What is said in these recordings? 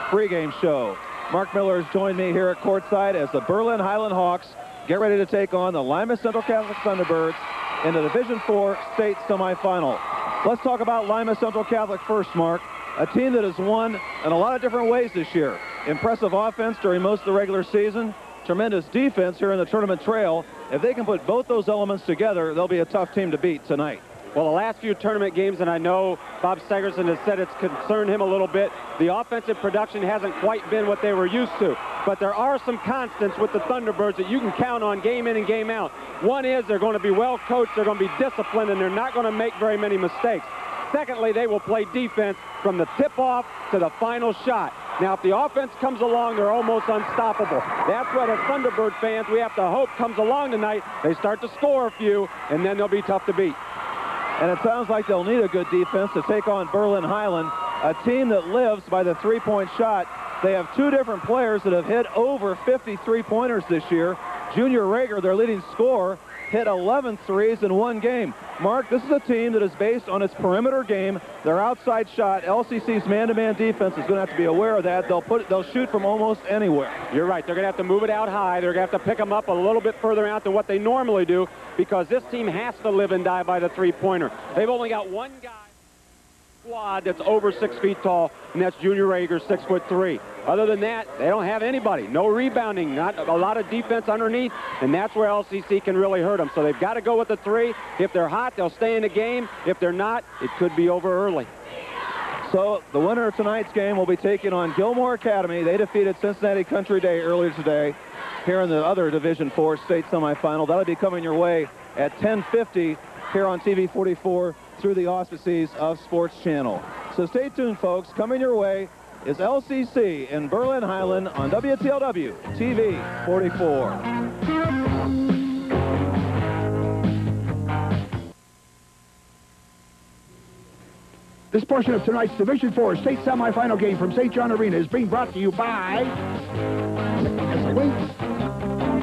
Pregame show. Mark Miller has joined me here at courtside as the Berlin Highland Hawks get ready to take on the Lima Central Catholic Thunderbirds in the Division IV state semifinal. Let's talk about Lima Central Catholic first, Mark. A team that has won in a lot of different ways this year. Impressive offense during most of the regular season. Tremendous defense here in the tournament trail. If they can put both those elements together, they'll be a tough team to beat tonight. Well, the last few tournament games, and I know Bob Segerson has said it's concerned him a little bit, the offensive production hasn't quite been what they were used to. But there are some constants with the Thunderbirds that you can count on game in and game out. One is they're going to be well coached, they're going to be disciplined, and they're not going to make very many mistakes. Secondly, they will play defense from the tip-off to the final shot. Now, if the offense comes along, they're almost unstoppable. That's what as Thunderbird fans we have to hope comes along tonight. They start to score a few, and then they'll be tough to beat. And it sounds like they'll need a good defense to take on Berlin Highland, a team that lives by the three-point shot. They have two different players that have hit over 50 three-pointers this year. Junior Rager, their leading scorer, hit 11 threes in one game. Mark, this is a team that is based on its perimeter game, their outside shot. LCC's man-to-man defense is going to have to be aware of that. They'll shoot from almost anywhere. You're right. They're going to have to move it out high. They're going to have to pick them up a little bit further out than what they normally do because this team has to live and die by the three-pointer. They've only got one guy squad that's over 6 feet tall, and that's Junior Rager, 6'3". Other than that, they don't have anybody. No rebounding, not a lot of defense underneath, and that's where LCC can really hurt them. So they've got to go with the three. If they're hot, they'll stay in the game. If they're not, it could be over early. So the winner of tonight's game will be taking on Gilmore Academy. They defeated Cincinnati Country Day earlier today here in the other Division IV state semifinal. That'll be coming your way at 10:50 here on TV 44 through the auspices of Sports Channel. So stay tuned, folks. Coming your way is LCC in Berlin Highland on WTLW TV 44. This portion of tonight's Division IV state semifinal game from St. John Arena is being brought to you by Weights,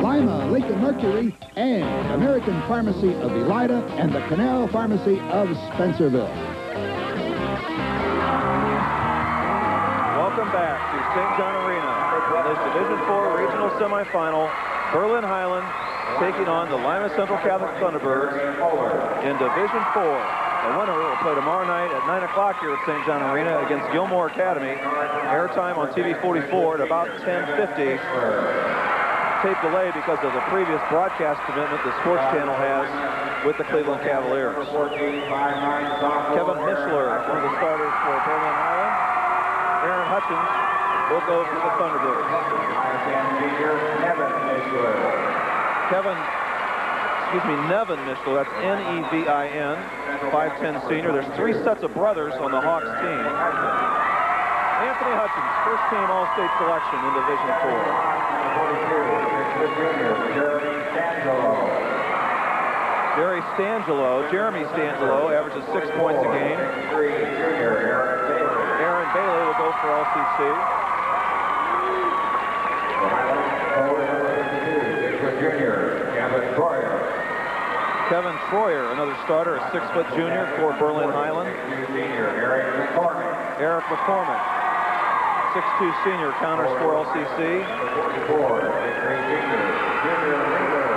Lima, Lincoln Mercury, and American Pharmacy of Elida and the Canal Pharmacy of Spencerville. Welcome back to St. John Arena for this Division IV regional semifinal. Berlin Highland taking on the Lima Central Catholic Thunderbirds in Division IV. The winner will play tomorrow night at 9 o'clock here at St. John Arena against Gilmore Academy. Airtime on TV 44 at about 10:50. Tape delay because of the previous broadcast commitment the Sports Channel has with the Cleveland Cavaliers. Kevin Mischler, one of the starters for Berlin Highland. Aaron Hutchins will go for the Thunderbirds. Nevin Mischler, that's N-E-V-I-N, 5'10" senior. There's 3 sets of brothers on the Hawks team. Anthony Hutchins, first-team All-State selection in Division IV. Jeremy Stangelo averages 6 points a game. Aaron Bailey will go for LCC. Kevin Troyer, another starter, a 6-foot junior for Berlin Highland. Eric McCormick, 6'2" senior, counters for LCC.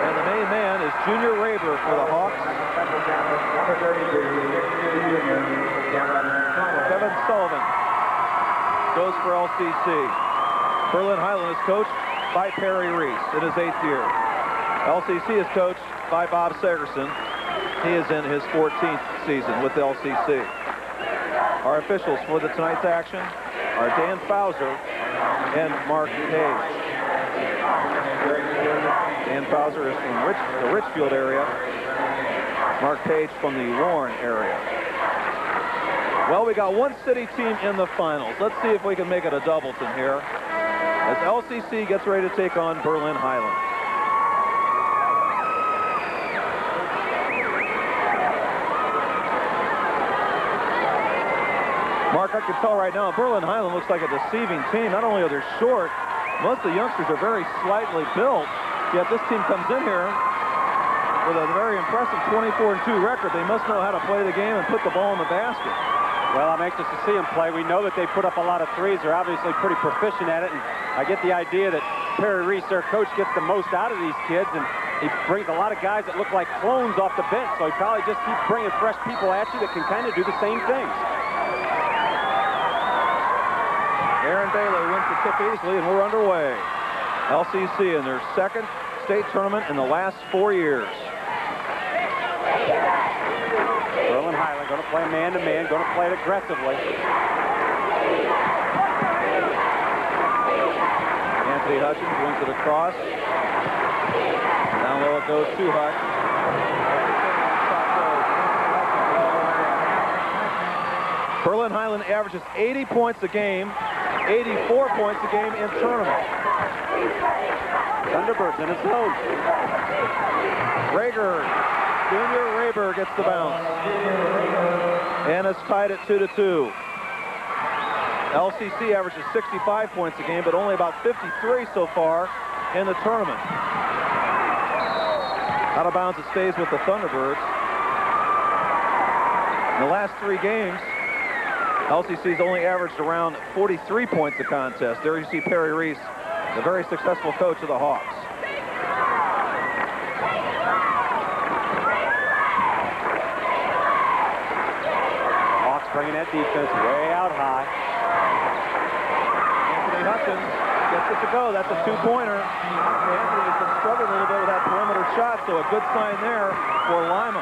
And the main man is Junior Raber for the Hawks. Kevin Sullivan goes for LCC. Berlin Highland is coached by Perry Reese in his 8th year. LCC is coached by Bob Segerson. He is in his 14th season with LCC. Our officials for tonight's action are Dan Fauser and Mark Page. Dan Fauser is from the Richfield area. Mark Page from the Warren area. Well, we got one city team in the finals. Let's see if we can make it a doubleton here as LCC gets ready to take on Berlin Highland. Mark, I can tell right now, Berlin Highland looks like a deceiving team. Not only are they short, most of the youngsters are very slightly built, yet this team comes in here with a very impressive 24-2 record. They must know how to play the game and put the ball in the basket. Well, I'm anxious to see them play. We know that they put up a lot of threes. They're obviously pretty proficient at it, and I get the idea that Perry Reese, their coach, gets the most out of these kids, and he brings a lot of guys that look like clones off the bench, so he probably just keeps bringing fresh people at you that can kind of do the same things. Aaron Bailey wins the tip easily, and we're underway. LCC in their second state tournament in the last 4 years. Berlin Highland going to play man-to-man, going to play it aggressively. Anthony Hutchins wins it across. Down low it goes to Hutch. Berlin Highland averages 80 points a game, 84 points a game in tournament. Thunderbirds in a zone. Rager, Junior Raber gets the bounce. And it's tied at 2-2. LCC averages 65 points a game, but only about 53 so far in the tournament. Out of bounds, it stays with the Thunderbirds. In the last 3 games, LCC's only averaged around 43 points a contest. There you see Perry Reese, the very successful coach of the Hawks. Hawks bringing that defense way out high. Anthony Hutchins gets it to go. That's a 2-pointer. Anthony's been struggling a little bit with that perimeter shot, so a good sign there for Lima.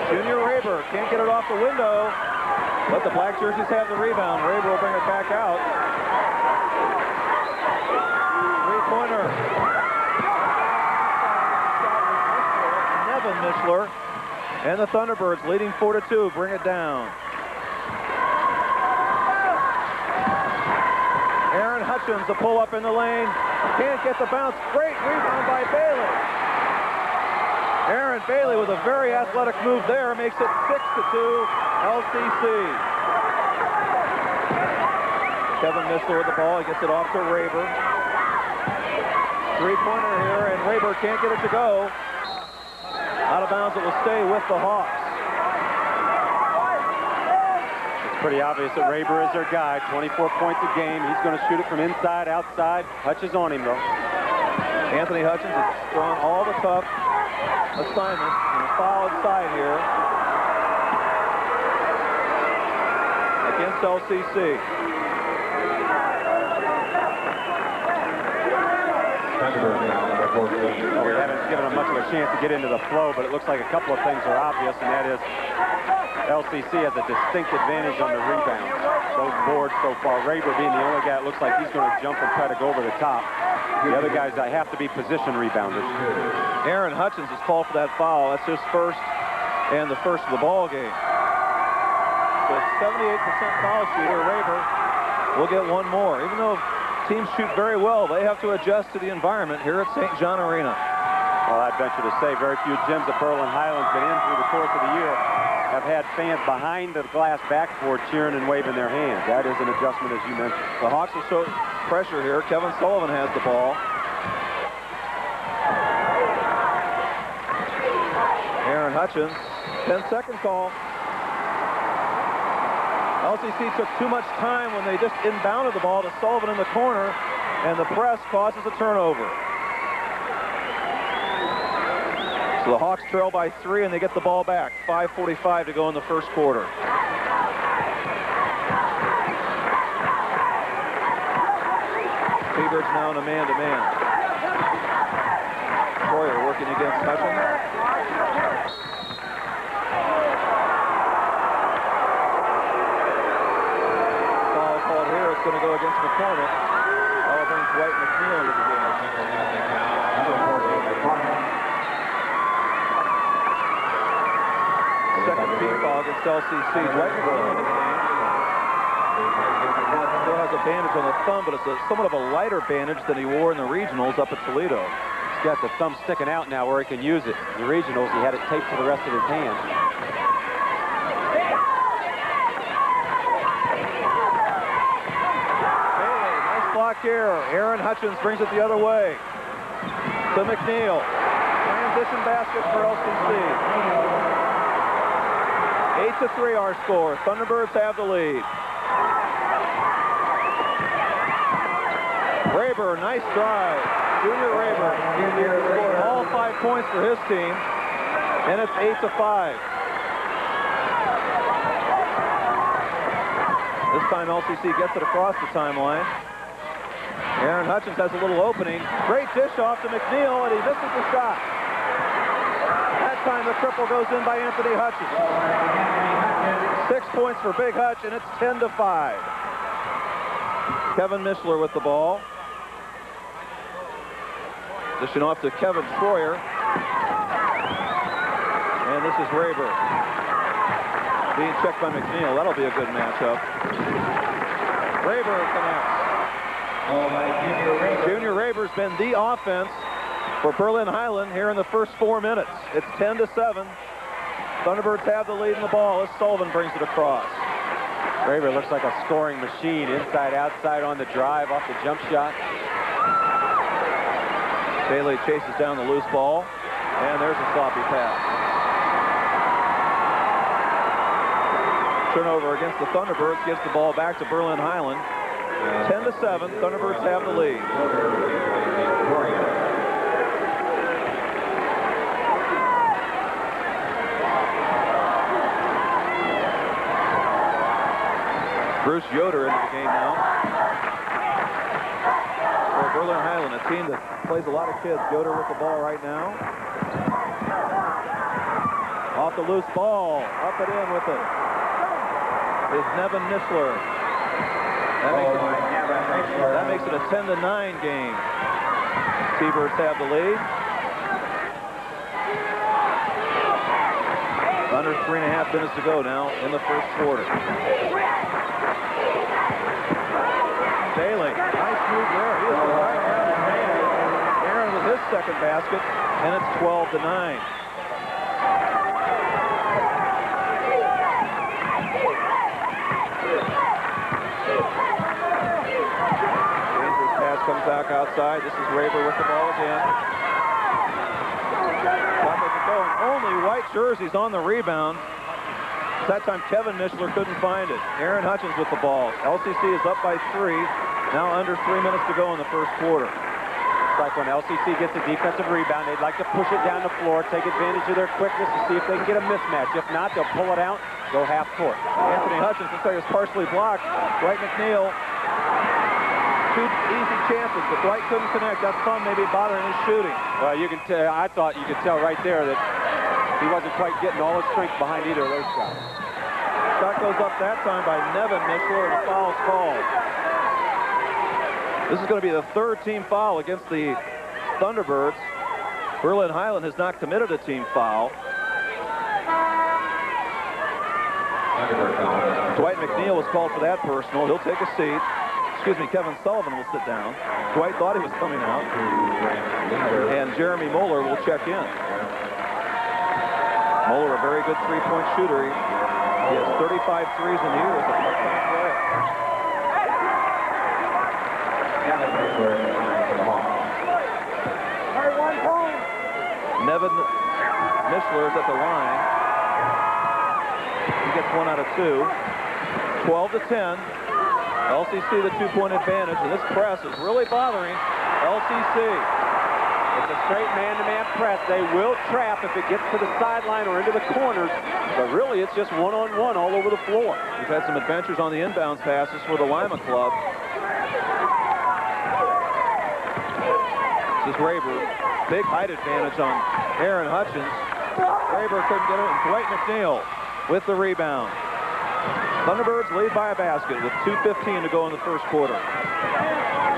Junior Raber can't get it off the window, but the black jerseys have the rebound. Raber will bring it back out. 3-pointer. Nevin Mishler. And the Thunderbirds leading 4-2, bring it down. Aaron Hutchins, a pull-up in the lane. Can't get the bounce. Great rebound by Bailey. Aaron Bailey with a very athletic move there makes it 6-2 LCC. Kevin Mishler with the ball. He gets it off to Raber. 3-pointer here, and Raber can't get it to go. Out of bounds, it will stay with the Hawks. It's pretty obvious that Raber is their guy. 24 points a game. He's going to shoot it from inside, outside. Hutch is on him, though. Anthony Hutchins has thrown all the tough assignments and a foul inside here against LCC. Well, we haven't given them much of a chance to get into the flow, but it looks like a couple of things are obvious, and that is LCC has a distinct advantage on the rebounds. Those boards so far, Raber being the only guy, it looks like he's going to jump and try to go over the top. The other guys have to be position rebounders. Aaron Hutchins is called for that foul. That's his first and the first of the ball game. So 78% foul shooter, Raber will get one more. Even though teams shoot very well, they have to adjust to the environment here at St. John Arena. Well, I'd venture to say very few gyms that Berlin Highland's been in through the course of the year have had fans behind the glass backboard cheering and waving their hands. That is an adjustment, as you mentioned. The Hawks will show pressure here. Kevin Sullivan has the ball. Aaron Hutchins, 10-second call. LCC took too much time when they just inbounded the ball to Sullivan in the corner, and the press causes a turnover. So the Hawks trail by 3, and they get the ball back. 5:45 to go in the first quarter. T-Birds now in a man-to-man. Troyer working against Hutchins. Foul called here. It's going to go against McCormick. That brings Dwight McNeil into the game. Second team foul against LCC. Dwight McNeil in the game. Still has a bandage on the thumb, but it's somewhat of a lighter bandage than he wore in the regionals up at Toledo. He's got the thumb sticking out now where he can use it. In the regionals, he had it taped to the rest of his hand. Bailey, nice block here. Aaron Hutchins brings it the other way to McNeil. transition basket for LCC. 8-3 our score. Thunderbirds have the lead. Raber, nice drive. Junior Raber scored all 5 points for his team, and it's 8-5. This time LCC gets it across the timeline. Aaron Hutchins has a little opening. Great dish off to McNeil, and he misses the shot. That time the triple goes in by Anthony Hutchins. 6 points for Big Hutch, and it's 10-5. Kevin Mishler with the ball. Dishing off to Kevin Troyer. And this is Raber. Being checked by McNeil. That'll be a good matchup. Raber connects. Junior Raber's been the offense for Berlin Highland here in the first 4 minutes. It's 10-7. Thunderbirds have the lead in the ball as Sullivan brings it across. Raber looks like a scoring machine, inside, outside on the drive, off the jump shot. Bailey chases down the loose ball, and there's a sloppy pass. Turnover against the Thunderbirds gives the ball back to Berlin Highland. 10-7, Thunderbirds have the lead. Bruce Yoder into the game now. For Berlin Highland, a team that plays a lot of kids. Yoder with the ball right now. Off the loose ball. Up and in with it is Nevin Mishler. That makes it a 10-9 game. T-Birds have the lead. Under 3.5 minutes to go now in the first quarter. Bailey, nice move there. He is right down the man. Aaron with his second basket, and it's 12-9. Dangerous pass comes back outside. This is Raber with the ball again. Only white jerseys on the rebound. That time Kevin Mishler couldn't find it. Aaron Hutchins with the ball. LCC is up by 3. Now under 3 minutes to go in the first quarter. It's like when LCC gets a defensive rebound, they'd like to push it down the floor, take advantage of their quickness to see if they can get a mismatch. If not, they'll pull it out, go half court. Anthony Hutchins looks like it's partially blocked. Dwight McNeil. 2 easy chances, but Dwight couldn't connect. That's some maybe bothering his shooting. Well, you can tell. I thought you could tell right there that he wasn't quite getting all his strength behind either of those shots. Shot goes up that time by Nevin Mishler, and a foul's called. This is going to be the 3rd team foul against the Thunderbirds. Berlin Highland has not committed a team foul. Dwight McNeil was called for that personal. He'll take a seat. Excuse me, Kevin Sullivan will sit down. Dwight thought he was coming out. And Jeremy Moeller will check in. Moeller, a very good three-point shooter. He has 35 threes in the year as a part-time player. Nevin Mishler is at the line. He gets 1 out of 2. 12-10. LCC the 2-point advantage, and this press is really bothering LCC. It's a straight man-to-man press. They will trap if it gets to the sideline or into the corners, but really it's just one-on-one all over the floor. We've had some adventures on the inbounds passes for the Lima club. This is Raber. Big height advantage on Aaron Hutchins. Raber couldn't get it, and Dwight McNeil with the rebound. Thunderbirds lead by a basket with 2:15 to go in the first quarter.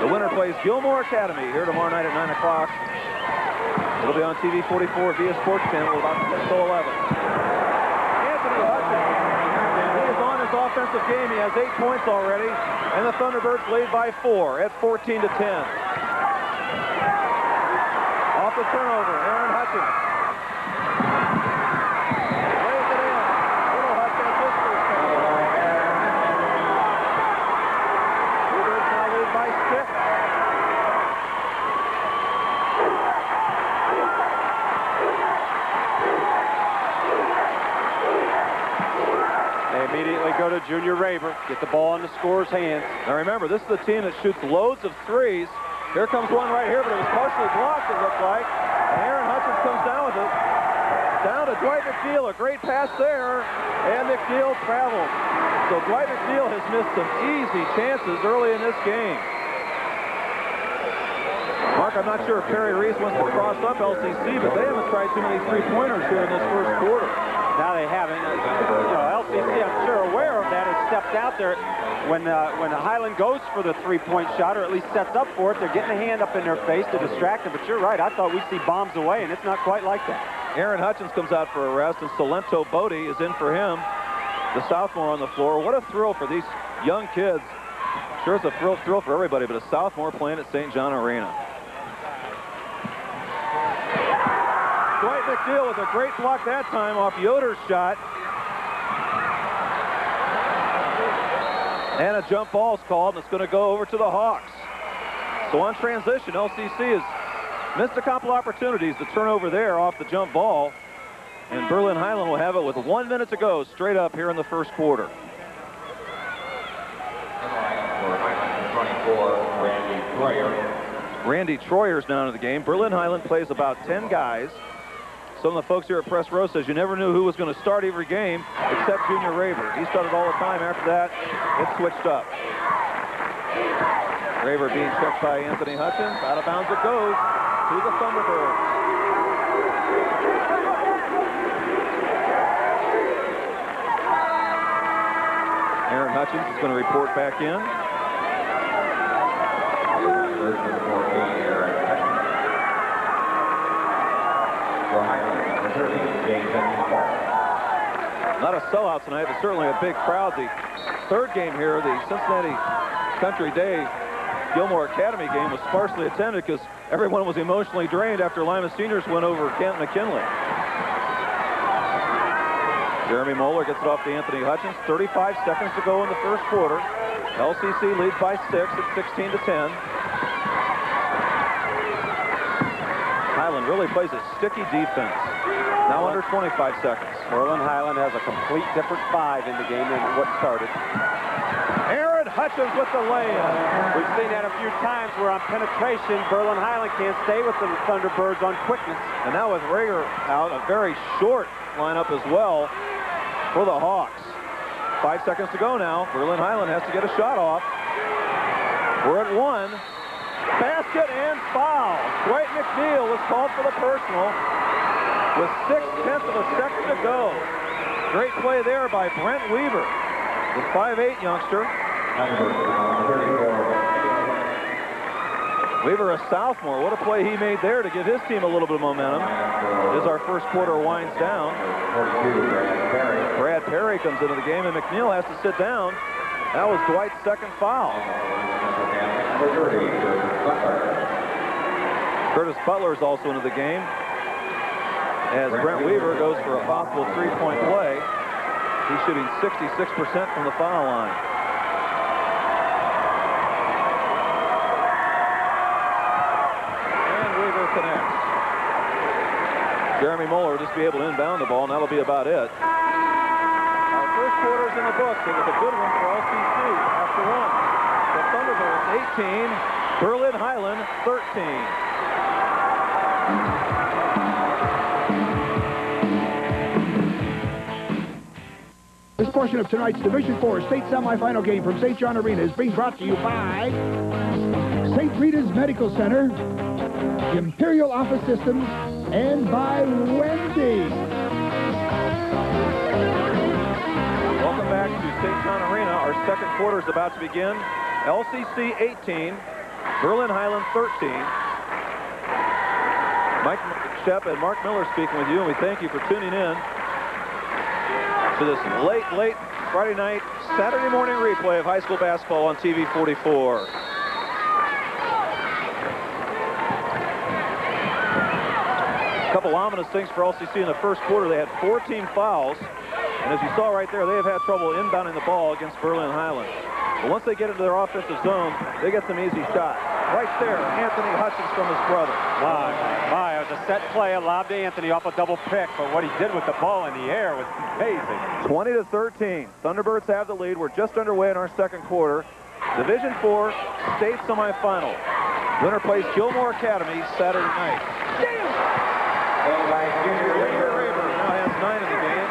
The winner plays Gilmore Academy here tomorrow night at 9 o'clock. It'll be on TV 44 via Sports Channel about 10 to 11. Anthony Hutchins, he is on his offensive game. He has 8 points already, and the Thunderbirds lead by 4 at 14-10. Off the turnover, Aaron Hutchins. Lays it in. Little Hutch has his first turnover. Thunderbirds now lead by 6. immediately go to Junior Raver, get the ball in the scorer's hands. Now remember, this is the team that shoots loads of threes. Here comes one right here, but it was partially blocked, it looked like. And Aaron Hutchins comes down with it. Down to Dwight McNeil, a great pass there, and McNeil travels. So Dwight McNeil has missed some easy chances early in this game. Mark, I'm not sure if Perry Reese wants to cross up LCC, but they haven't tried too many three-pointers here in this first quarter. Now they haven't. LCC, I'm sure aware of that, has stepped out there. When Highland goes for the three-point shot, or at least sets up for it, they're getting a hand up in their face to distract them. But you're right, I thought we'd see bombs away, and it's not quite like that. Aaron Hutchins comes out for a rest, and Salento Bodie is in for him, the sophomore on the floor. What a thrill for these young kids. Sure, it's a thrill for everybody, but a sophomore playing at St. John Arena. Dwight McNeil with a great block that time off Yoder's shot. And a jump ball is called, and it's going to go over to the Hawks. So on transition, LCC has missed a couple opportunities to turn over there off the jump ball. And Berlin Highland will have it with 1 minute to go straight up here in the first quarter. Randy Troyer's down in the game. Berlin Highland plays about 10 guys. Some of the folks here at Press Row says you never knew who was going to start every game except Junior Raver. He started all the time. After that, it switched up. Raver being checked by Anthony Hutchins. Out of bounds it goes to the Thunderbirds. Aaron Hutchins is going to report back in. Not a sellout tonight, but certainly a big crowd. The third game here, the Cincinnati Country Day Gilmore Academy game, was sparsely attended because everyone was emotionally drained after Lima Seniors went over Kent McKinley. Jeremy Moeller gets it off to Anthony Hutchins. 35 seconds to go in the first quarter. LCC leads by 6 at 16-10. Highland really plays a sticky defense. Now under 25 seconds. Berlin Highland has a complete different 5 in the game than what started. Aaron Hutchins with the lay-in. We've seen that a few times where on penetration, Berlin Highland can't stay with the Thunderbirds on quickness. And now with Rager out, a very short lineup as well for the Hawks. 5 seconds to go now. Berlin Highland has to get a shot off. We're at 1. Basket and foul. Dwight McNeil was called for the personal with 6/10 of a second to go. Great play there by Brent Weaver, the 5'8" youngster. Weaver, a sophomore. What a play he made there to give his team a little bit of momentum as our first quarter winds down. Brad Perry comes into the game, and McNeil has to sit down. That was Dwight's second foul. Curtis Butler is also into the game as Brent Weaver goes for a possible three-point play. He's shooting 66% from the foul line. And Weaver connects. Jeremy Moeller will just be able to inbound the ball, and that'll be about it. Our first quarter's in the books. It was a good one for LCC after 1. The Thunderbirds 18, Berlin Highland 13. This portion of tonight's Division IV state semifinal game from St. John Arena is being brought to you by St. Rita's Medical Center, Imperial Office Systems, and by Wendy's. Welcome back to St. John Arena. Our second quarter is about to begin. LCC 18, Berlin Highland 13. Mike Shep and Mark Miller speaking with you, and we thank you for tuning in to this late Friday night, Saturday morning replay of high school basketball on TV 44. A couple ominous things for LCC in the first quarter. They had 14 fouls, and as you saw right there, they have had trouble inbounding the ball against Berlin Highland. But once they get into their offensive zone, they get some easy shots. Right there, Anthony Hutchins from his brother. My, it was a set play, a lob to Anthony off a double pick, but what he did with the ball in the air was amazing. 20-13. Thunderbirds have the lead. We're just underway in our second quarter. Division IV state semifinal. Winner plays Gilmore Academy Saturday night. Junior Raver now has 9 in the game.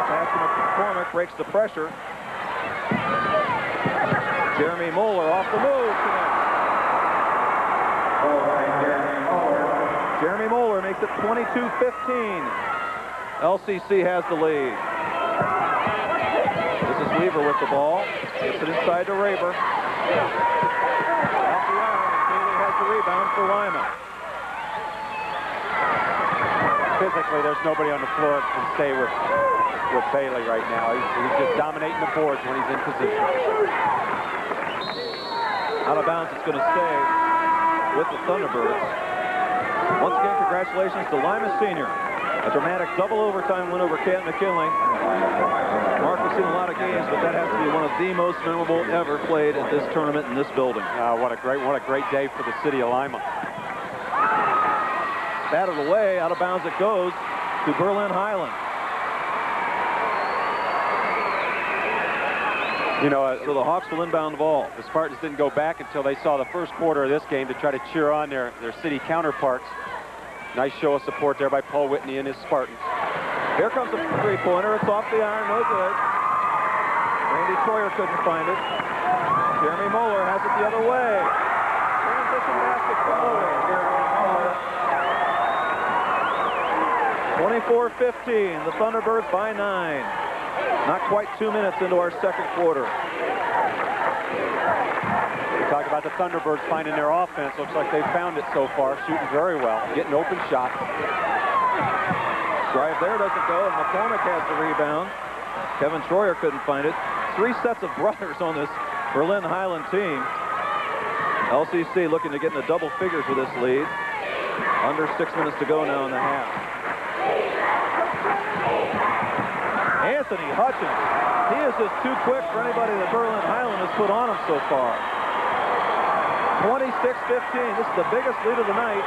Pass to McCormick, breaks the pressure. Jeremy Moeller off the move. Jeremy Moeller makes it 22-15. LCC has the lead. This is Weaver with the ball. Gets it inside to Raber. Off the iron. Bailey has the rebound for Lima. Physically, there's nobody on the floor that can stay with Bailey right now. He's just dominating the boards when he's in position. Out of bounds, it's going to stay with the Thunderbirds. Once again, congratulations to Lima Senior. A dramatic double overtime win over Canton McKinley. Mark, we've seen a lot of games, but that has to be one of the most memorable ever played at this tournament in this building. What a great day for the city of Lima. Batted away, out of bounds it goes to Berlin Highland. So the Hawks will inbound the ball. The Spartans didn't go back until they saw the first quarter of this game to try to cheer on their city counterparts. Nice show of support there by Paul Whitney and his Spartans. Here comes a three-pointer. It's off the iron, no good. Randy Troyer couldn't find it. Jeremy Moeller has it the other way. Transition basket for Moeller. 24-15. The Thunderbirds by 9. Not quite 2 minutes into our second quarter. We talk about the Thunderbirds finding their offense. Looks like they've found it so far, shooting very well, getting open shots. Drive there doesn't go, and McCormick has the rebound. Kevin Troyer couldn't find it. 3 sets of brothers on this Berlin Highland team. LCC looking to get into double figures with this lead. Under 6 minutes to go now in the half. Anthony Hutchins. He is just too quick for anybody that Berlin Highland has put on him so far. 26-15. This is the biggest lead of the night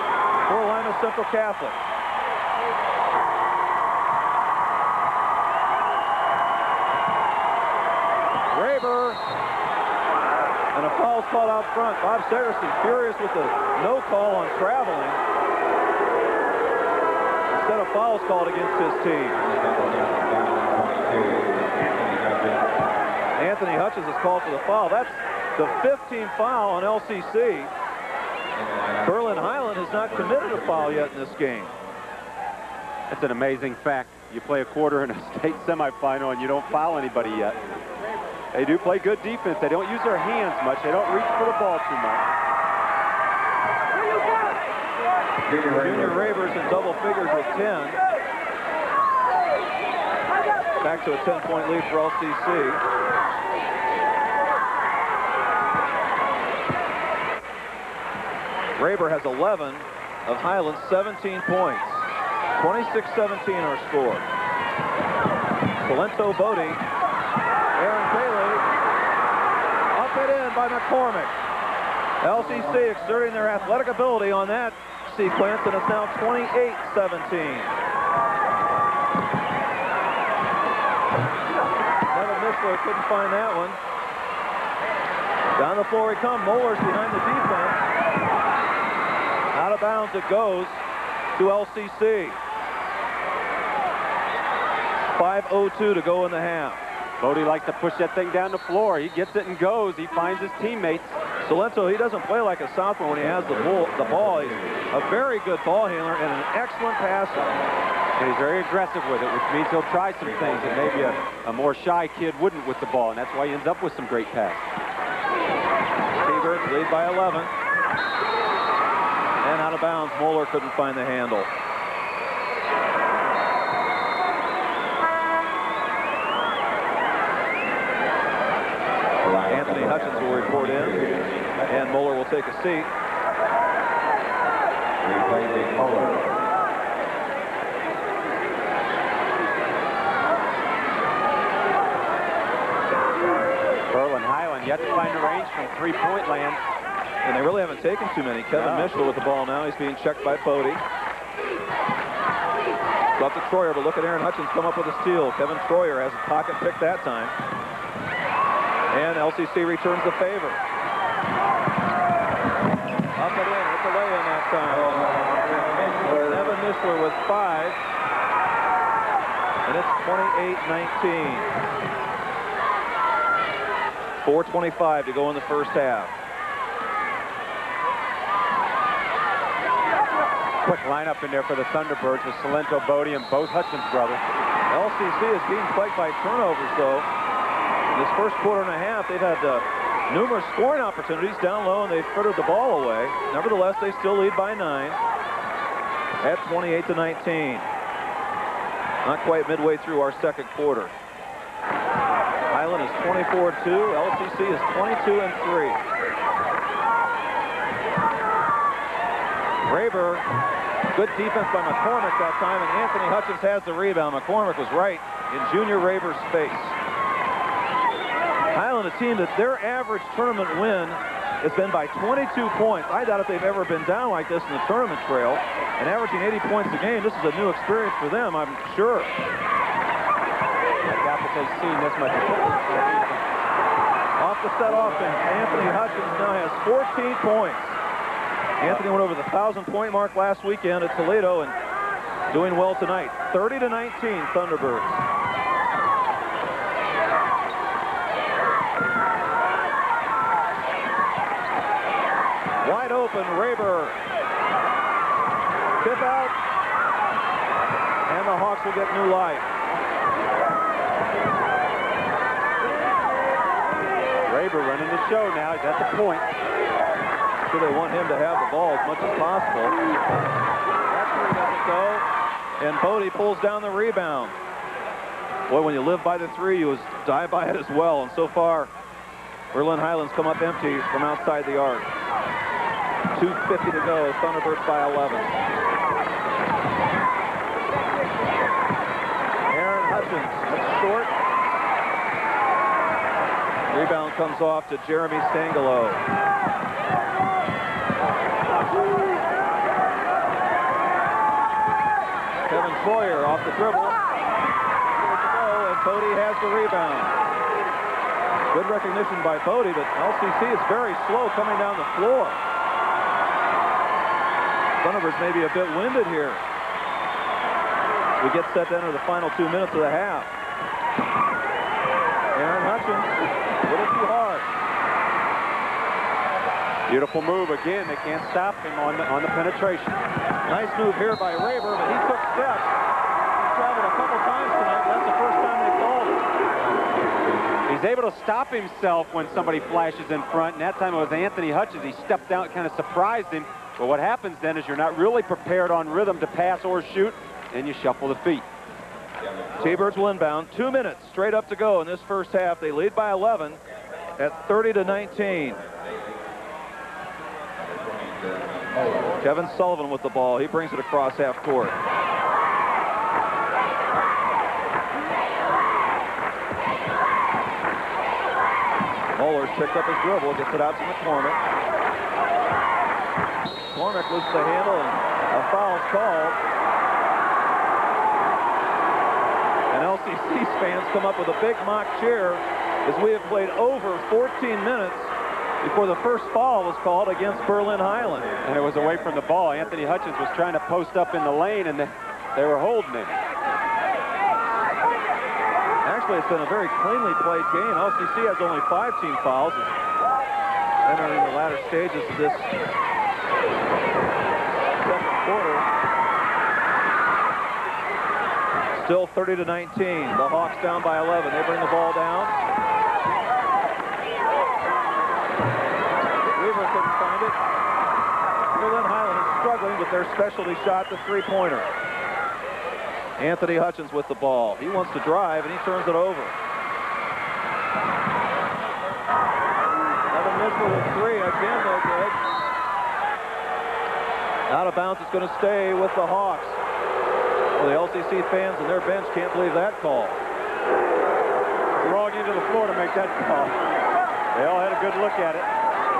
for Lima Central Catholic. Raber. And a foul's called out front. Bob Segerson furious with the no call on traveling. Instead of fouls called against his team. Anthony Hutchins is called for the foul. That's the 15th foul on LCC. Berlin Highland has not committed a foul yet in this game. That's an amazing fact. You play a quarter in a state semifinal and you don't foul anybody yet. They do play good defense. They don't use their hands much. They don't reach for the ball too much. Junior Raver's in double figures with 10. Back to a 10-point lead for LCC. Raber has 11 of Highland's 17 points. 26-17 our score. Salento Bodie. Aaron Bailey. Up and in by McCormick. LCC exerting their athletic ability on that sequence, and it's now 28-17. Neville Mishler couldn't find that one. Down the floor he comes. Moeller's behind the defense. Out of bounds it goes to LCC. 5:02 to go in the half. Bodie likes to push that thing down the floor. He gets it and goes. He finds his teammates. Salento, he doesn't play like a sophomore when he has the ball. He's a very good ball handler and an excellent passer. And he's very aggressive with it, which means he'll try some things that maybe a more shy kid wouldn't with the ball, and that's why he ends up with some great passes. T-Birds lead by 11. And out of bounds, Moeller couldn't find the handle. Anthony Hutchins will report in, and Moeller will take a seat. Berlin Highland got to find the range from three-point land. And they really haven't taken too many. Kevin Mitchell with the ball now. He's being checked by Bodie. It's up to Troyer, but look at Aaron Hutchins come up with a steal. Kevin Troyer has a pocket pick that time. And LCC returns the favor. Up and in with the lay-in that time. Evan Mishler with 5. And it's 28-19. 4:25 to go in the first half. Quick lineup in there for the Thunderbirds with Salento, Bodie, and both Hutchins brothers. LCC is being plagued by turnovers, though. In this first quarter and a half, they've had numerous scoring opportunities down low, and they've frittered the ball away. Nevertheless, they still lead by 9 at 28-19. Not quite midway through our second quarter. Highland is 24-2. LCC is 22-3. Raber, good defense by McCormick that time, and Anthony Hutchins has the rebound. McCormick was right in Junior Raber's face. Highland, a team that their average tournament win has been by 22 points. I doubt if they've ever been down like this in the tournament trail. And averaging 80 points a game, this is a new experience for them, I'm sure. I doubt that they've seen this much. Off the set offense, Anthony Hutchins now has 14 points. Anthony went over the 1,000-point mark last weekend at Toledo and doing well tonight. 30-19 Thunderbirds. Wide open, Raber. Tip out. And the Hawks will get new life. Raber running the show now. He's at the point. So they want him to have the ball as much as possible. That's where he doesn't go. And Bodie pulls down the rebound. Boy, when you live by the 3, you die by it as well. And so far, Berlin Highlands come up empty from outside the arc. 2:50 to go. Thunderbirds by 11. Aaron Hutchins, that's short. Rebound comes off to Jeremy Stangelo. Kevin Troyer off the dribble. And Bodie has the rebound. Good recognition by Bodie, but LCC is very slow coming down the floor. Thunderbirds may be a bit winded here. We get set to enter the final 2 minutes of the half. Aaron Hutchins, a little too hard. Beautiful move again. They can't stop him on the penetration. Nice move here by Raber, but he took steps. He traveled a couple times tonight. That's the first time they called it. He's able to stop himself when somebody flashes in front, and that time it was Anthony Hutchins. He stepped out, kind of surprised him. But what happens then is you're not really prepared on rhythm to pass or shoot, and you shuffle the feet. T-Birds will inbound. 2 minutes straight up to go in this first half. They lead by 11 at 30-19. Kevin Sullivan with the ball. He brings it across half court. Muller's picked up his dribble, gets it out to McCormick. McCormick loses the handle, and a foul's called. And LCC's fans come up with a big mock cheer as we have played over 14 minutes before the first foul was called against Berlin Highland. And it was away from the ball. Anthony Hutchins was trying to post up in the lane, and they were holding him. Actually, it's been a very cleanly played game. LCC has only 5 team fouls. Entering the latter stages of this second quarter. Still 30-19. The Hawks down by 11. They bring the ball down. Weaver couldn't find it. Berlin Highland is struggling with their specialty shot, the three-pointer. Anthony Hutchins with the ball. He wants to drive, and he turns it over. Evan Mishler with 3. Again, no good. Out of bounds, it's going to stay with the Hawks. Well, the LCC fans and their bench can't believe that call. We're all into the floor to make that call. They all had a good look at it.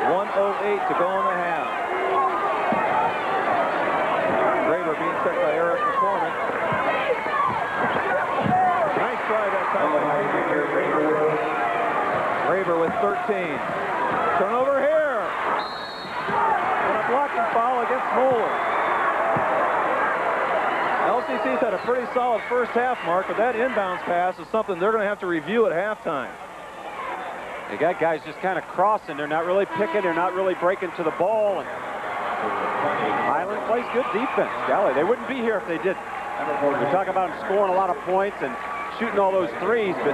1:08 to go in the half. Raber being checked by Eric McCormick. Nice try that time by Raber with 13. Turnover here. And a blocking foul against Moeller. LCC's had a pretty solid first half, Mark, but that inbounds pass is something they're going to have to review at halftime. They got guys just kind of crossing. They're not really picking. They're not really breaking to the ball. And Highland plays good defense. Golly, they wouldn't be here if they didn't. We talk about them scoring a lot of points and shooting all those threes, but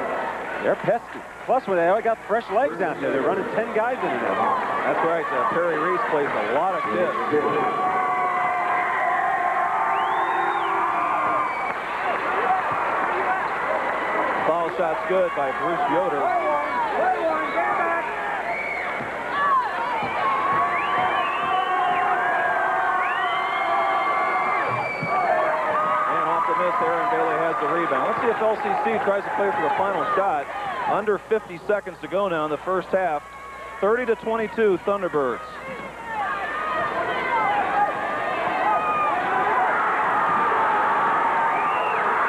they're pesky. Plus, when they already got fresh legs out there, they're running 10 guys in there. That's right. Perry Reese plays a lot of tips. Foul shot's good by Bruce Yoder. And off the miss, Aaron Bailey has the rebound. Let's see if LCC tries to play for the final shot. Under 50 seconds to go now in the first half. 30-22 Thunderbirds.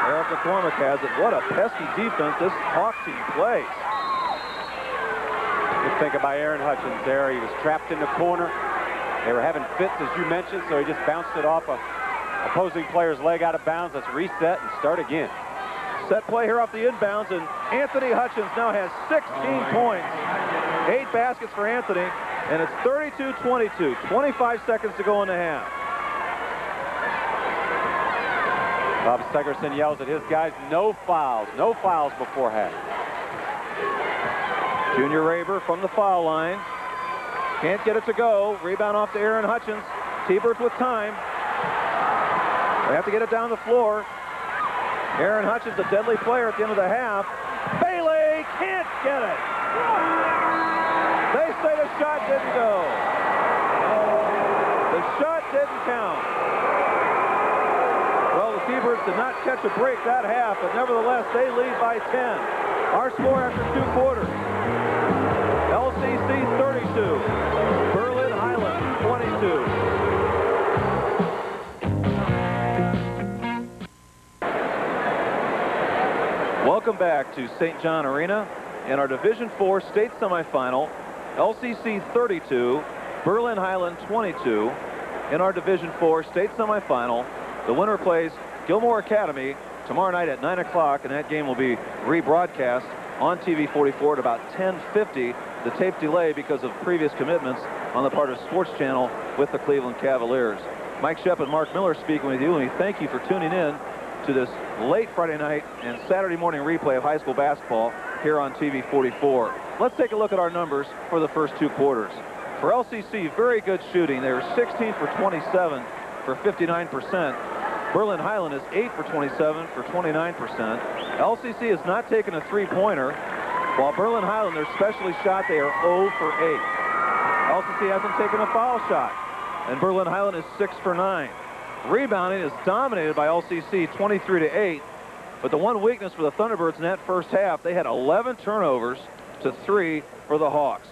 Eric McCormick has it. What a pesky defense this Hawk team plays. Good thinking by Aaron Hutchins there. He was trapped in the corner. They were having fits, as you mentioned, so he just bounced it off a opposing player's leg out of bounds. Let's reset and start again. Set play here off the inbounds, and Anthony Hutchins now has 16 points. 8 baskets for Anthony, and it's 32-22. 25 seconds to go in the half. Bob Segerson yells at his guys, no fouls before half. Junior Raber from the foul line. Can't get it to go. Rebound off to Aaron Hutchins. T-Birds with time. They have to get it down the floor. Aaron Hutchins, a deadly player at the end of the half. Bailey can't get it. They say the shot didn't go. The shot didn't count. Well, the T-Birds did not catch a break that half, but nevertheless, they lead by 10. Our score after 2 quarters. LCC 32. Berlin Highland 22. Welcome back to St. John Arena in our Division IV state semifinal. LCC 32, Berlin Highland 22. In our Division IV state semifinal, the winner plays Gilmore Academy tomorrow night at 9 o'clock, and that game will be rebroadcast on TV 44 at about 10:50. The tape delay because of previous commitments on the part of Sports Channel with the Cleveland Cavaliers. Mike Shep and Mark Miller speaking with you, and we thank you for tuning in to this late Friday night and Saturday morning replay of high school basketball here on TV 44. Let's take a look at our numbers for the first 2 quarters. For LCC, very good shooting. They were 16 for 27 for 59%. Berlin Highland is 8 for 27 for 29%. LCC has not taken a three-pointer, while Berlin Highland, their specialty shot, they are 0 for 8. LCC hasn't taken a foul shot, and Berlin Highland is 6 for 9. Rebounding is dominated by LCC 23-8, but the one weakness for the Thunderbirds in that first half, they had 11 turnovers to 3 for the Hawks.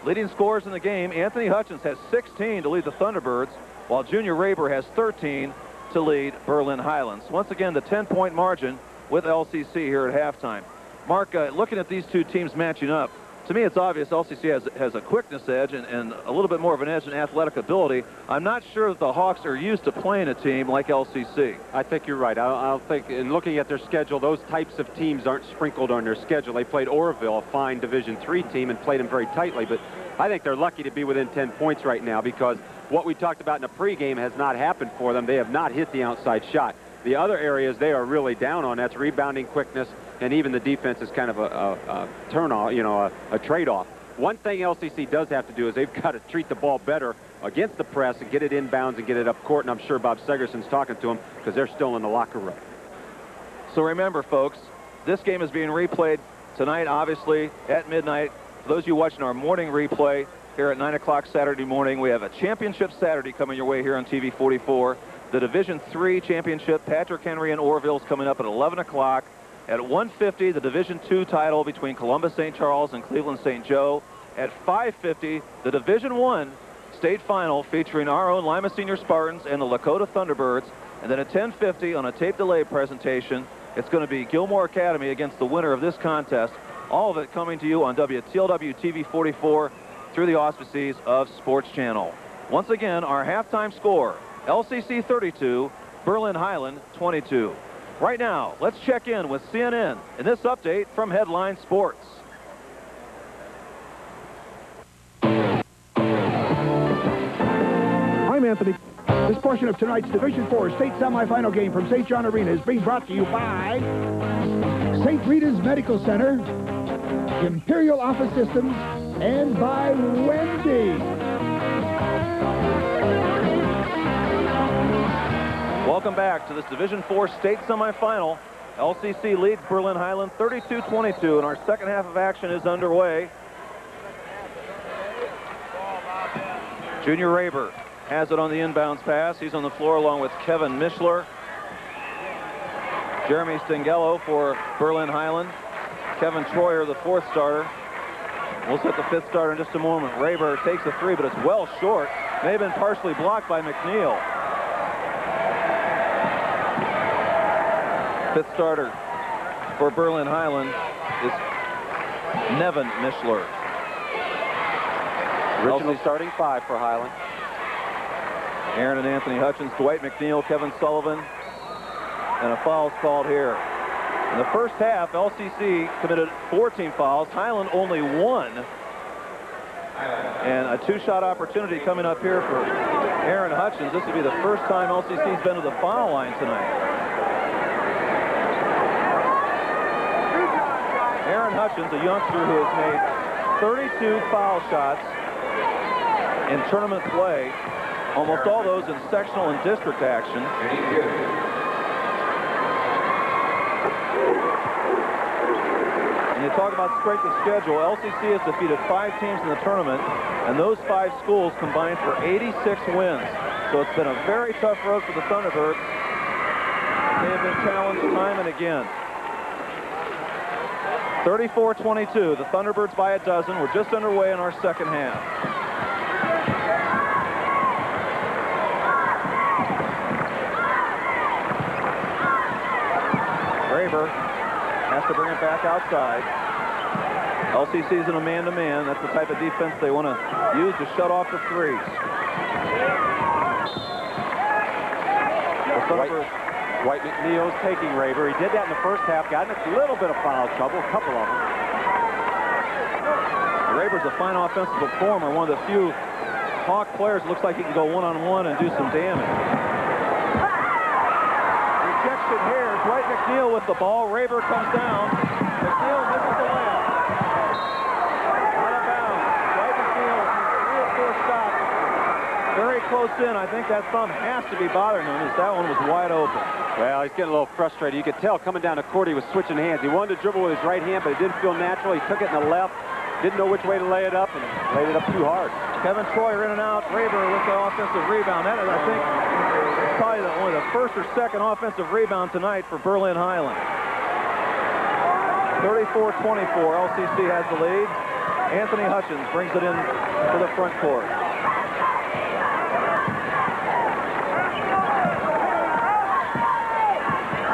Leading scorers in the game, Anthony Hutchins has 16 to lead the Thunderbirds, while Junior Raber has 13 to lead Berlin Highlands. Once again, the 10-point margin with LCC here at halftime. Mark, looking at these two teams matching up, to me it's obvious LCC has a quickness edge and a little bit more of an edge in athletic ability. I'm not sure that the Hawks are used to playing a team like LCC. I think you're right. I'll think, in looking at their schedule, those types of teams aren't sprinkled on their schedule. They played Oroville, a fine Division III team, and played them very tightly, but I think they're lucky to be within 10 points right now because what we talked about in the pregame has not happened for them. They have not hit the outside shot. The other areas they are really down on, that's rebounding quickness, and even the defense is kind of a turn-off, you know, a trade-off. One thing LCC does have to do is they've got to treat the ball better against the press and get it inbounds and get it up court, and I'm sure Bob Segerson's talking to them because they're still in the locker room. So remember, folks, this game is being replayed tonight, obviously, at midnight. For those of you watching our morning replay here at 9 o'clock Saturday morning, we have a championship Saturday coming your way here on TV 44. The Division III championship, Patrick Henry and Oroville, is coming up at 11 o'clock. At 1:50, the Division II title between Columbus St. Charles and Cleveland St. Joe. at 5:50, the Division I state final featuring our own Lima Senior Spartans and the Lakota Thunderbirds. And then at 10:50 on a tape delay presentation, it's going to be Gilmore Academy against the winner of this contest. All of it coming to you on WTLW TV 44 through the auspices of Sports Channel. Once again, our halftime score, LCC 32, Berlin Highland 22. Right now, let's check in with CNN in this update from Headline Sports. I'm Anthony. This portion of tonight's Division IV state semifinal game from St. John Arena is being brought to you by St. Rita's Medical Center, Imperial Office Systems, and by Wendy. Welcome back to this Division IV state semifinal. LCC leads Berlin Highland 32-22, and our second half of action is underway. Junior Raber has it on the inbounds pass. He's on the floor along with Kevin Mischler. Jeremy Stingello for Berlin Highland. Kevin Troyer, the fourth starter. We'll set the fifth starter in just a moment. Raber takes a three, but it's well short. May have been partially blocked by McNeil. Fifth starter for Berlin Highland is Nevin Mischler. Original starting five for Highland. Aaron and Anthony Hutchins, Dwight McNeil, Kevin Sullivan, and a foul's called here. In the first half, LCC committed 14 fouls. Highland only one. And a two-shot opportunity coming up here for Aaron Hutchins. This would be the first time LCC's been to the foul line tonight. Aaron Hutchins, a youngster who has made 32 foul shots in tournament play, almost all those in sectional and district action. And you talk about strength of schedule, LCC has defeated 5 teams in the tournament, and those 5 schools combined for 86 wins. So it's been a very tough road for the Thunderbirds. They have been challenged time and again. 34-22, the Thunderbirds by a dozen. We're just underway in our second half. Raber has to bring it back outside. LCC's in a man-to-man. That's the type of defense they want to use to shut off the threes. Dwight McNeil's taking Raber. He did that in the first half, got in a little bit of foul trouble, a couple of them. Raber's a fine offensive performer, one of the few Hawk players. Looks like he can go one-on-one and do some damage. Rejection here. Dwight McNeil with the ball. Raber comes down. McNeil misses the layup. Out of bounds. Dwight McNeil, 3 or 4 shots. Very close in. I think that thumb has to be bothering him, as that one was wide open. Well, he's getting a little frustrated. You could tell coming down the court he was switching hands. He wanted to dribble with his right hand, but it didn't feel natural. He took it in the left, didn't know which way to lay it up, and laid it up too hard. Kevin Troyer in and out. Raber with the offensive rebound. That is, I think, probably only the first or second offensive rebound tonight for Berlin Highland. 34-24, LCC has the lead. Anthony Hutchins brings it in to the front court.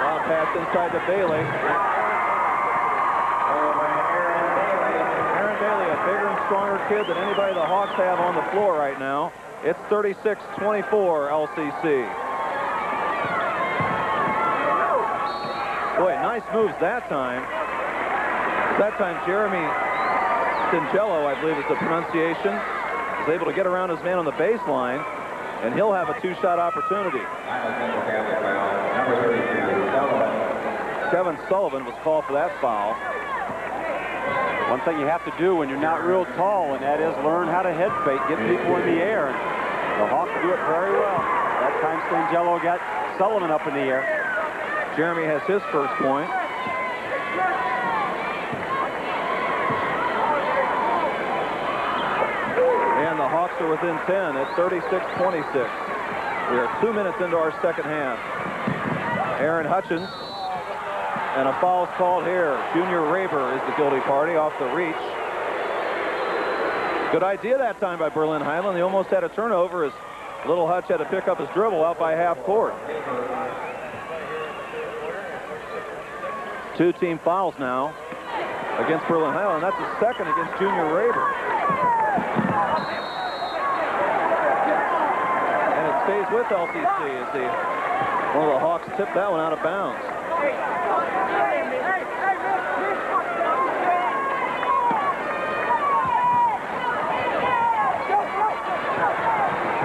Long pass inside to Bailey. Aaron Bailey, a bigger and stronger kid than anybody the Hawks have on the floor right now. It's 36-24, LCC. Boy, nice moves that time. That time, Jeremy Stingello, I believe is the pronunciation, is able to get around his man on the baseline, and he'll have a two-shot opportunity. Kevin Sullivan was called for that foul. One thing you have to do when you're not real tall, and that is learn how to head fake, get people in the air. And the Hawks do it very well. That time Stingello got Sullivan up in the air. Jeremy has his first point. And the Hawks are within 10 at 36-26. We are 2 minutes into our second half. Aaron Hutchins, and a foul's called here. Junior Raber is the guilty party off the reach. Good idea that time by Berlin Highland. They almost had a turnover as Little Hutch had to pick up his dribble out by half court. 2 team fouls now against Berlin Highland. That's the second against Junior Raber. And it stays with LCC as one of the Hawks tipped that one out of bounds.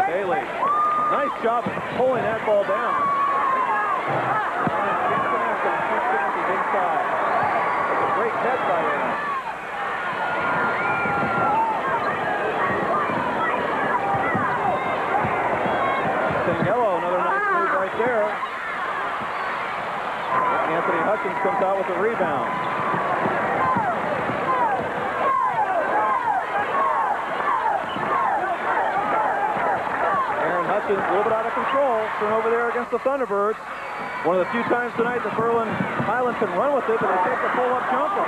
Bailey, nice job of pulling that ball down. Inside. That's a great catch by Aaron. Sangello, another nice move right there. Anthony Hutchins comes out with a rebound. Aaron Hutchins, a little bit out of control, turnover there against the Thunderbirds. One of the few times tonight that Berlin Highland can run with it, but they take the pull-up jumper.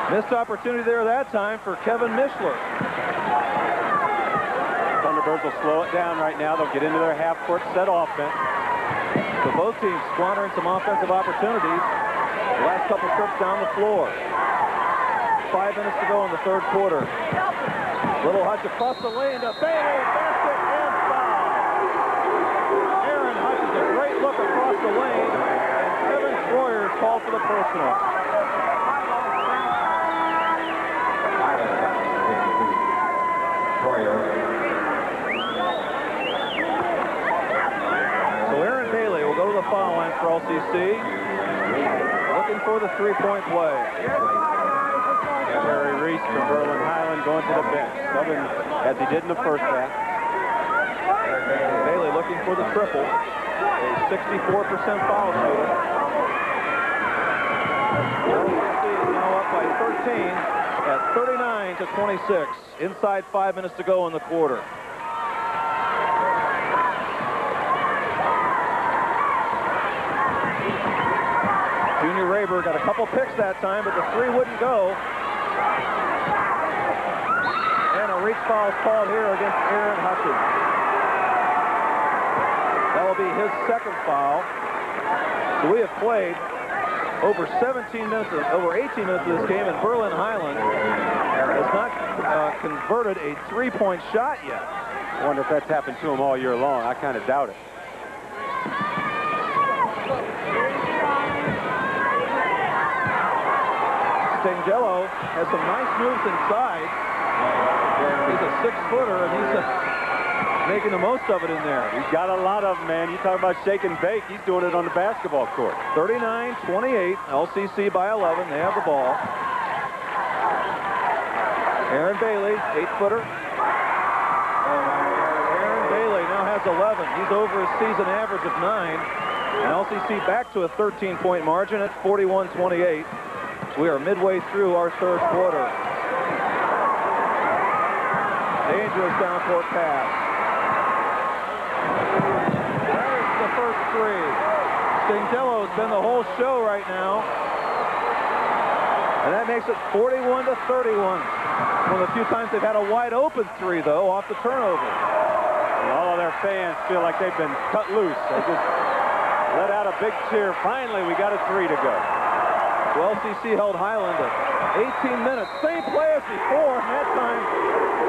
Missed opportunity there that time for Kevin Mishler. Thunderbirds will slow it down right now. They'll get into their half-court set offense. So both teams squandering some offensive opportunities. The last couple trips down the floor. 5 minutes to go in the third quarter. Little Hutch across the lane to Bailey. Basket and foul. Aaron Hutch is a great look across the lane. And Kevin Troyer is called for the personal. So Aaron Bailey will go to the foul line for LCC. Looking for the three-point play. Terry Reese from Berlin Highland going to the bench, subbing as he did in the first half. Bailey looking for the triple. A 64% foul shooter. LCC is now up by 13 at 39-26. Inside 5 minutes to go in the quarter. Junior Raber got a couple picks that time, but the three wouldn't go. And a reach foul is called here against Aaron Hutchins. That will be his second foul. So we have played over 18 minutes of this game, and Berlin Highland has not converted a three-point shot yet. I wonder if that's happened to him all year long. I kind of doubt it. Stangello has some nice moves inside. He's a 6-footer, and he's making the most of it in there. He's got a lot of them, man. You talk about shake and bake. He's doing it on the basketball court. 39-28, LCC by 11. They have the ball. Aaron Bailey, 8-footer. Aaron Bailey now has 11. He's over his season average of 9. And LCC back to a 13-point margin at 41-28. We are midway through our third quarter. Dangerous down-court pass. There's the first three. Stangello's been the whole show right now. And that makes it 41-31. One of the few times they've had a wide-open three, though, off the turnover. And all of their fans feel like they've been cut loose. They just let out a big cheer. Finally, we got a three to go. Well, LCC held Highland to 18 minutes. Same play as before. And that time,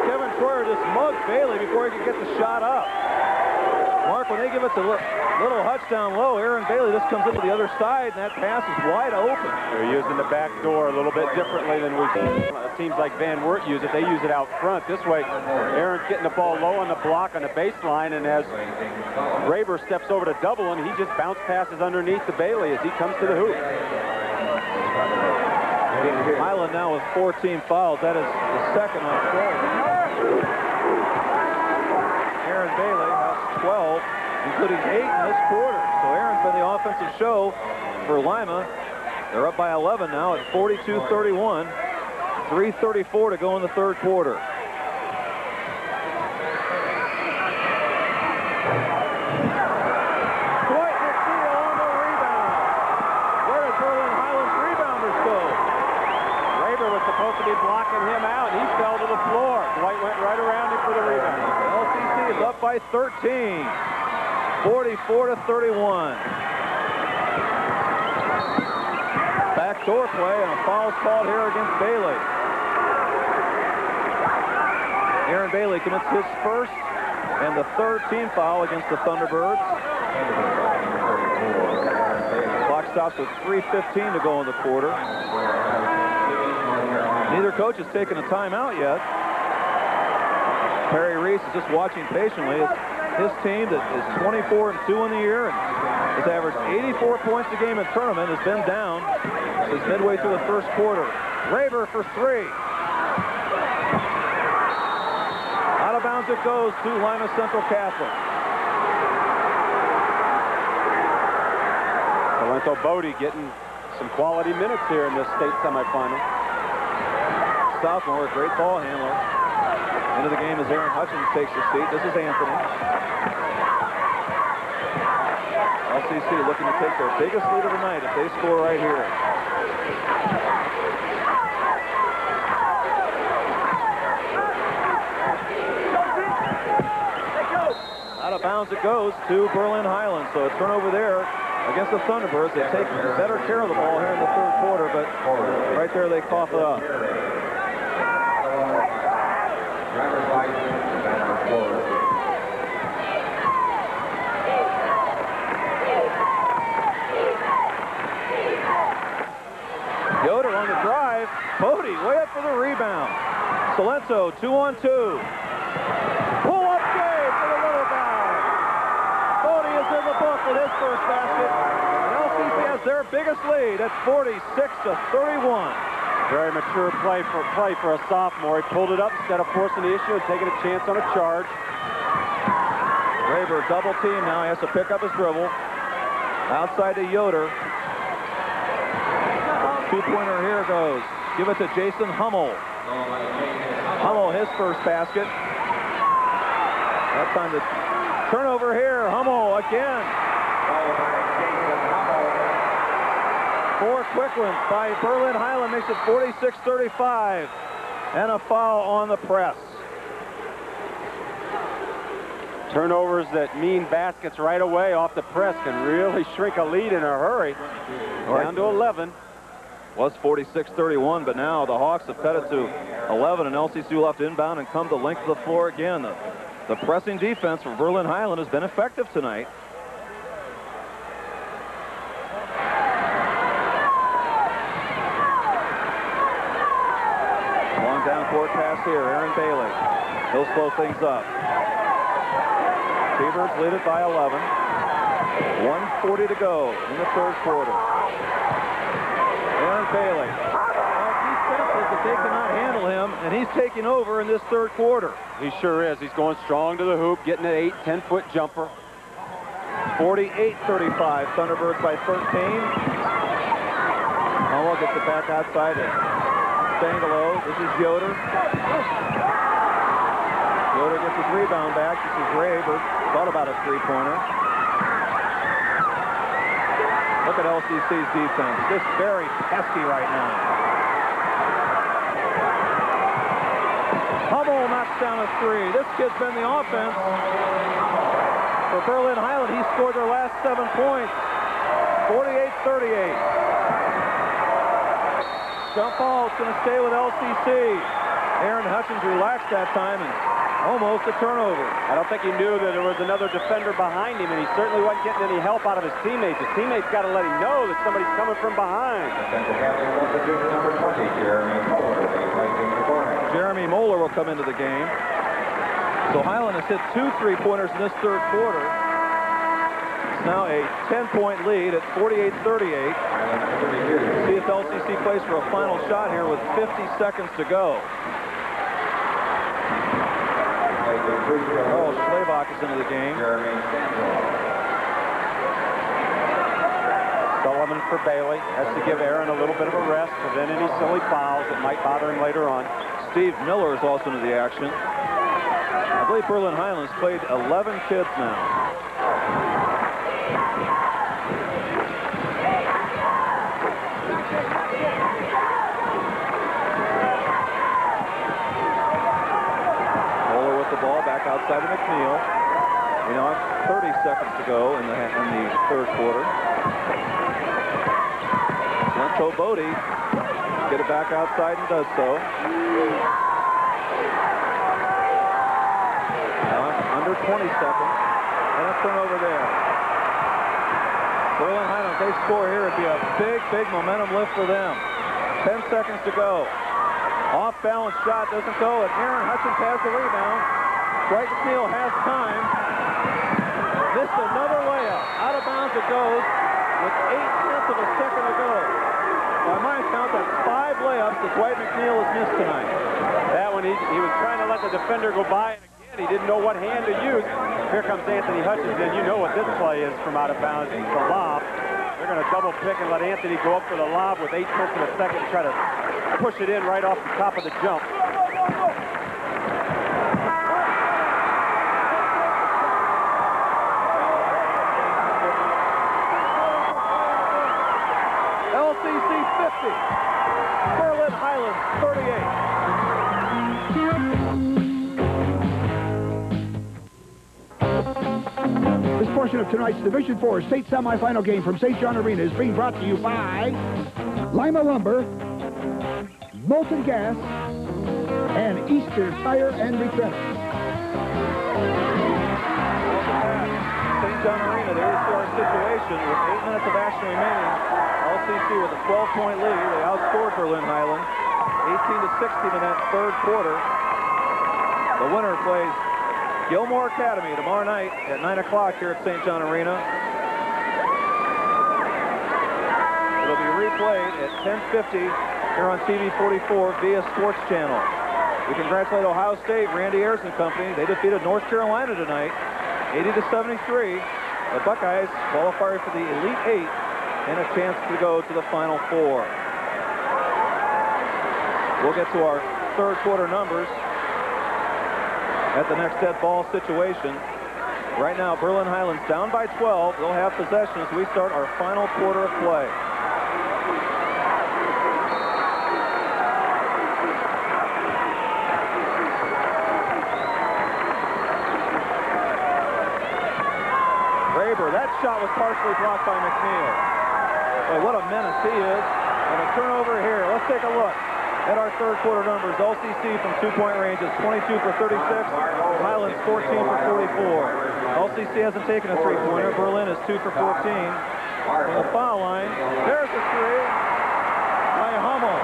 Kevin Troyer just mugged Bailey before he could get the shot up. Mark, when they give it to Little Hutch down low, Aaron Bailey just comes into the other side, and that pass is wide open. They're using the back door a little bit differently than we see. Teams like Van Wert use it. They use it out front. This way, Aaron's getting the ball low on the block on the baseline, and as Raber steps over to double him, he just bounce passes underneath to Bailey as he comes to the hoop. Highland now with 14 fouls. That is the second on 12. Aaron Bailey has 12, including 8 in this quarter. So Aaron's been the offensive show for Lima. They're up by 11 now at 42-31. 3:34 to go in the third quarter. Supposed to be blocking him by 13. 44-31. Backdoor play, and a foul's called here against Bailey. Aaron Bailey commits his first and the third team foul against the Thunderbirds. Clock stops with 3:15 to go in the quarter. Neither coach has taken a timeout yet. Perry Reese is just watching patiently. His team that is 24-2 in the year and has averaged 84 points a game in tournament has been down since midway through the first quarter. Raber for three. Out of bounds it goes to Lima Central Catholic. Lorenzo Bodie getting some quality minutes here in this state semifinal. Sophomore, a great ball handler. Into the game as Aaron Hutchins takes his seat. This is Anthony. LCC looking to take their biggest lead of the night if they score right here. Out of bounds it goes to Berlin Highland. So a turnover there against the Thunderbirds. They take better care of the ball here in the third quarter, but right there they cough it up. Yoder on the drive. Bodie way up for the rebound. Salento 2-on-2. Pull-up game for the little guy. Bodie is in the book with his first basket. And LCC has their biggest lead at 46-31. Very mature play for a sophomore. He pulled it up instead of forcing the issue and taking a chance on a charge. Raber double team now. He has to pick up his dribble. Outside to Yoder. Two-pointer here goes. Give it to Jason Hummel. Hummel, his first basket. That time the turnover here. Hummel again. 4 quick ones by Berlin Highland makes it 46-35. And a foul on the press. Turnovers that mean baskets right away off the press can really shrink a lead in a hurry. Down to 11. Was 46-31, but now the Hawks have cut it to 11, and LCC will have to inbound and come to the length of the floor again. The pressing defense for Berlin Highland has been effective tonight. Long down court pass here, Aaron Bailey. He'll slow things up. T-Birds lead it by 11. 1:40 to go in the third quarter. Aaron Bailey. Defensive that they cannot handle him, and he's taking over in this third quarter. He sure is. He's going strong to the hoop, getting an 8, 10-foot jumper. 48-35. Thunderbirds by 13. Hummel gets it back outside to Spangalo. This is Yoder. Yoder gets his rebound back. This is Raber. Thought about a three-pointer. Look at LCC's defense. Just very pesky right now. Hummel knocks down a three. This kid's been the offense for Berlin Highland. He scored their last 7 points. 48-38. Jump ball is going to stay with LCC. Aaron Hutchins relaxed that time and almost a turnover. I don't think he knew that there was another defender behind him, and he certainly wasn't getting any help out of his teammates. His teammates got to let him know that somebody's coming from behind. Jeremy Moeller will come into the game. So Highland has hit 2 3-pointers in this third quarter. It's now a 10-point lead at 48-38. See if LCC plays for a final shot here with 50 seconds to go. Carl Schlabach is into the game. Sullivan for Bailey. Has to give Aaron a little bit of a rest, prevent any silly fouls that might bother him later on. Steve Miller is also into the action. I believe Berlin Highlands played 11 kids now. Outside of McNeil. You know, 30 seconds to go in the third quarter. Lento Bodie get it back outside and does so. Now under 20 seconds and a turnover there. Berlin Highland, if they score here, it'd be a big momentum lift for them. 10 seconds to go. Off-balance shot doesn't go, and Aaron Hutchins has the rebound. Dwight McNeil has time. Missed another layup. Out of bounds it goes with 0.8 of a second to go. By my count, that's 5 layups that Dwight McNeil has missed tonight. That one, he was trying to let the defender go by, and again, he didn't know what hand to use. Here comes Anthony Hutchins, and you know what this play is from out of bounds. It's the lob. They're going to double pick and let Anthony go up for the lob with 0.8 of a second to try to push it in right off the top of the jump. LCC 50, Berlin Highlands 38. This portion of tonight's Division IV state semifinal game from St. John Arena is being brought to you by Lima Lumber, Molten Gas, and Easter Tire and Retread. St. John Arena, there's our situation with 8 minutes of action remaining. LCC with a 12-point lead. They outscored Berlin Highland 18-16 in that third quarter. The winner plays Gilmore Academy tomorrow night at 9 o'clock here at St. John Arena. It'll be replayed at 10:50 here on TV 44 via Sports Channel. We congratulate Ohio State, Randy Ayers and company. They defeated North Carolina tonight, 80-73. The Buckeyes qualify for the Elite Eight and a chance to go to the Final Four. We'll get to our third quarter numbers at the next dead ball situation. Right now, Berlin Highlands down by 12. They'll have possession as we start our final quarter of play. Raber, that shot was partially blocked by McNeil. Boy, what a menace he is. And a turnover here. Let's take a look at our third quarter numbers. LCC from two-point range is 22 for 36. Highlands 14 for 44. LCC hasn't taken a three-pointer. Berlin is 2 for 14. From the foul line, there's a three by Hummel.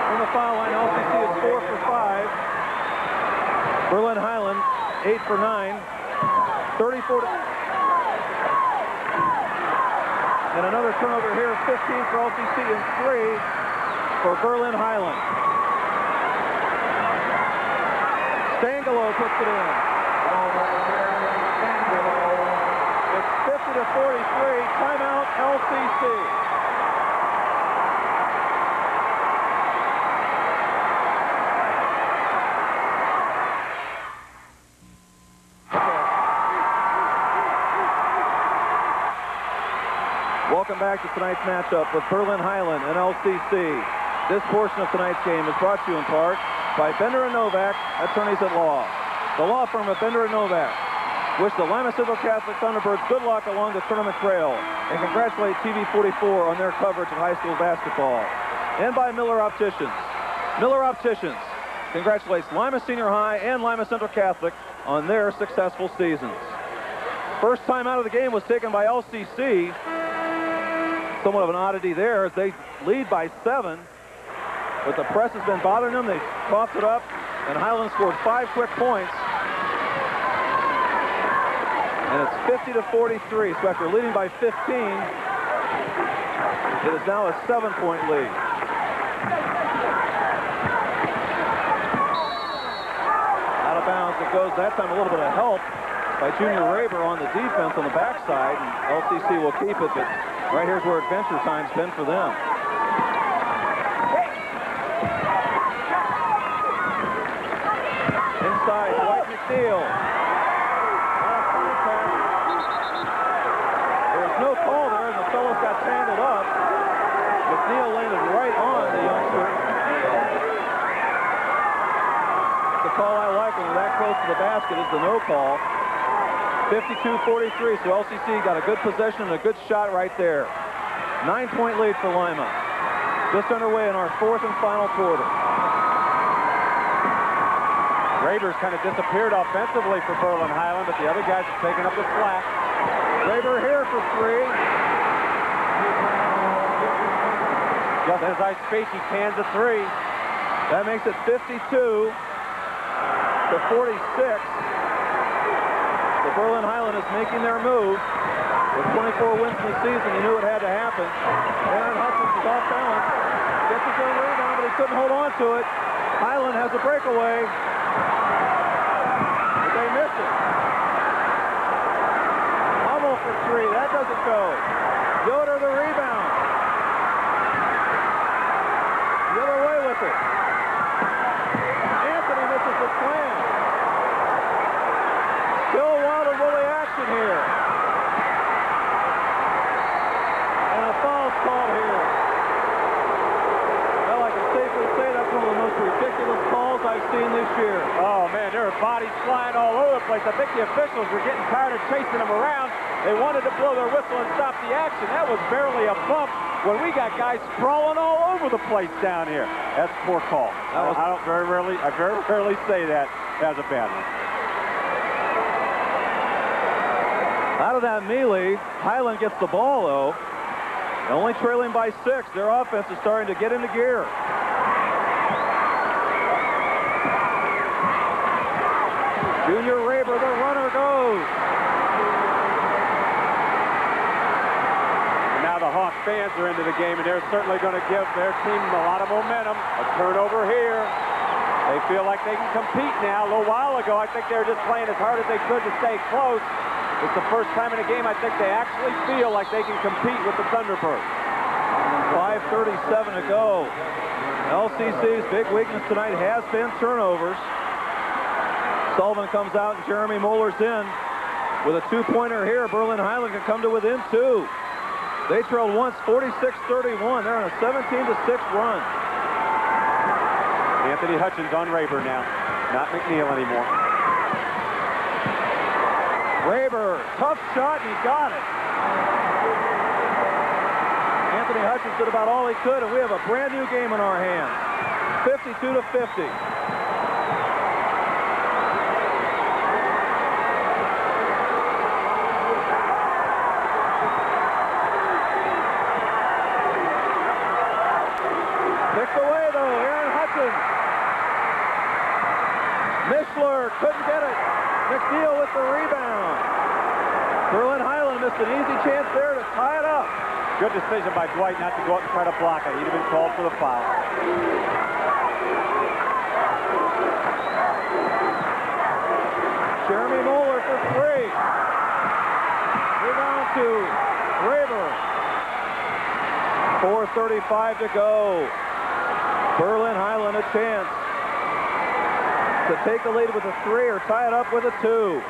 From the foul line, LCC is 4 for 5. Berlin Highland 8 for 9. 34 and another turnover here, 15 for LCC and 3 for Berlin Highland. Stangelo puts it in. It's 50-43. Timeout, LCC. Welcome back to tonight's matchup with Berlin Highland and LCC. This portion of tonight's game is brought to you in part by Bender & Novak, attorneys at law. The law firm of Bender & Novak wish the Lima Central Catholic Thunderbirds good luck along the tournament trail and congratulate TV 44 on their coverage of high school basketball. And by Miller Opticians. Miller Opticians congratulates Lima Senior High and Lima Central Catholic on their successful seasons. First time out of the game was taken by LCC. Somewhat of an oddity there as they lead by 7, but the press has been bothering them. They coughed it up, and Highland scored 5 quick points. And it's 50-43. So after leading by 15, it is now a 7-point lead. Out of bounds it goes. That time a little bit of help by Junior Raber on the defense on the backside, and LCC will keep it, but right here's where adventure time's been for them. Inside, Dwight McNeil. There was no call there, and the fellows got tangled up. McNeil landed right on the youngster. The call I like when they're that close to the basket is the no call. 52-43, so LCC got a good possession and a good shot right there. 9-point lead for Lima. Just underway in our fourth and final quarter. Raber's kind of disappeared offensively for Berlin Highland, but the other guys have taken up the slack. Raber here for three. Just as I speak, he cans a three. That makes it 52-46. So Berlin Highland is making their move. With 24 wins in the season, you knew it had to happen. Aaron Hutchins is off balance. Gets his own rebound, but he couldn't hold on to it. Highland has a breakaway. But they miss it. Hummel for three. That doesn't go. Yoder the rebound. The other way with it. Anthony misses the slam. Still Wild and Willie action here. And a foul's called here. Well, I can safely say that's one of the most ridiculous calls I've seen this year. Oh, man, there are bodies flying all over the place. I think the officials were getting tired of chasing them around. They wanted to blow their whistle and stop the action. That was barely a bump when we got guys sprawling all over the place down here. That's a poor call. I very rarely say that as a bad one. Out of that melee, Highland gets the ball, though. Only trailing by 6. Their offense is starting to get into gear. Junior Raber, the runner, goes. And now the Hawk fans are into the game, and they're certainly going to give their team a lot of momentum. A turnover here. They feel like they can compete now. A little while ago, I think they were just playing as hard as they could to stay close. It's the first time in a game I think they actually feel like they can compete with the Thunderbirds. 5:37 to go. LCC's big weakness tonight has been turnovers. Sullivan comes out and Jeremy Moeller's in. With a two-pointer here, Berlin Highland can come to within 2. They trailed once, 46-31. They're on a 17-6 run. Anthony Hutchins on Raber now, not McNeil anymore. Raber, tough shot, and he got it. Anthony Hutchins did about all he could, and we have a brand new game in our hands. 52-50. Picked away, though, Aaron Hutchins. Mishler couldn't get it. McNeil with the rebound. Berlin Highland missed an easy chance there to tie it up. Good decision by Dwight not to go up and try to block it. He'd have been called for the foul. Jeremy Moeller for 3. Rebound to Raber. 4:35 to go. Berlin Highland a chance to take the lead with a 3 or tie it up with a 2.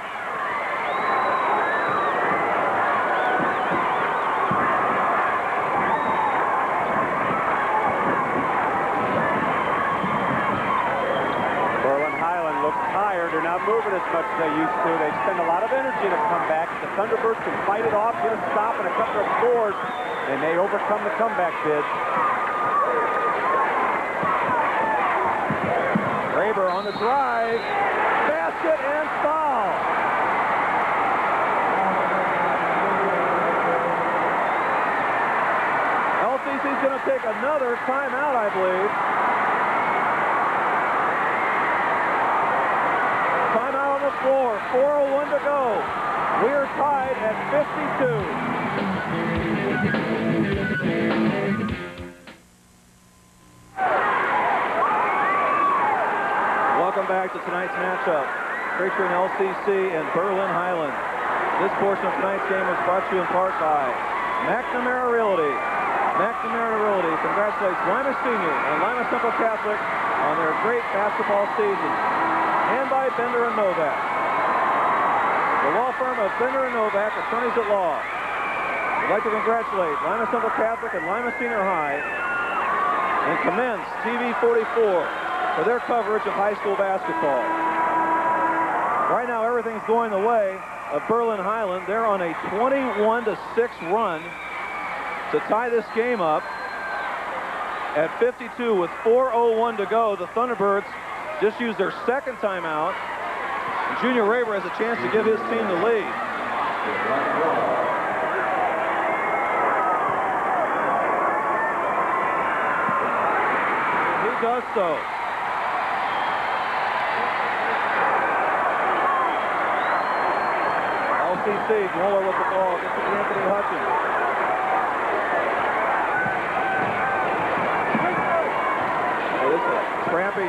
They're not moving as much as they used to. They spend a lot of energy in a comeback. The Thunderbirds can fight it off, get a stop and a couple of scores, and they overcome the comeback bid. Raber on the drive. Basket and foul. LCC's going to take another timeout, I believe. Timeout on the floor. 4:01 to go. We are tied at 52. Welcome back to tonight's matchup, featuring LCC and Berlin Highland. This portion of tonight's game was brought to you in part by McNamara Realty. McNamara Realty congratulates Lima Senior and Lima Central Catholic on their great basketball season. And by Bender and Novak. The law firm of Bender and Novak, attorneys at law. I'd like to congratulate Lima Central Catholic and Lima Senior High and commence TV 44 for their coverage of high school basketball. Right now, everything's going the way of Berlin Highland. They're on a 21-6 run to tie this game up at 52 with 4:01 to go. The Thunderbirds just used their second timeout. Junior Raber has a chance to give his team the lead. He does so. LCC, Mueller with the ball, gets it to Anthony Hutchins. This is scrappy,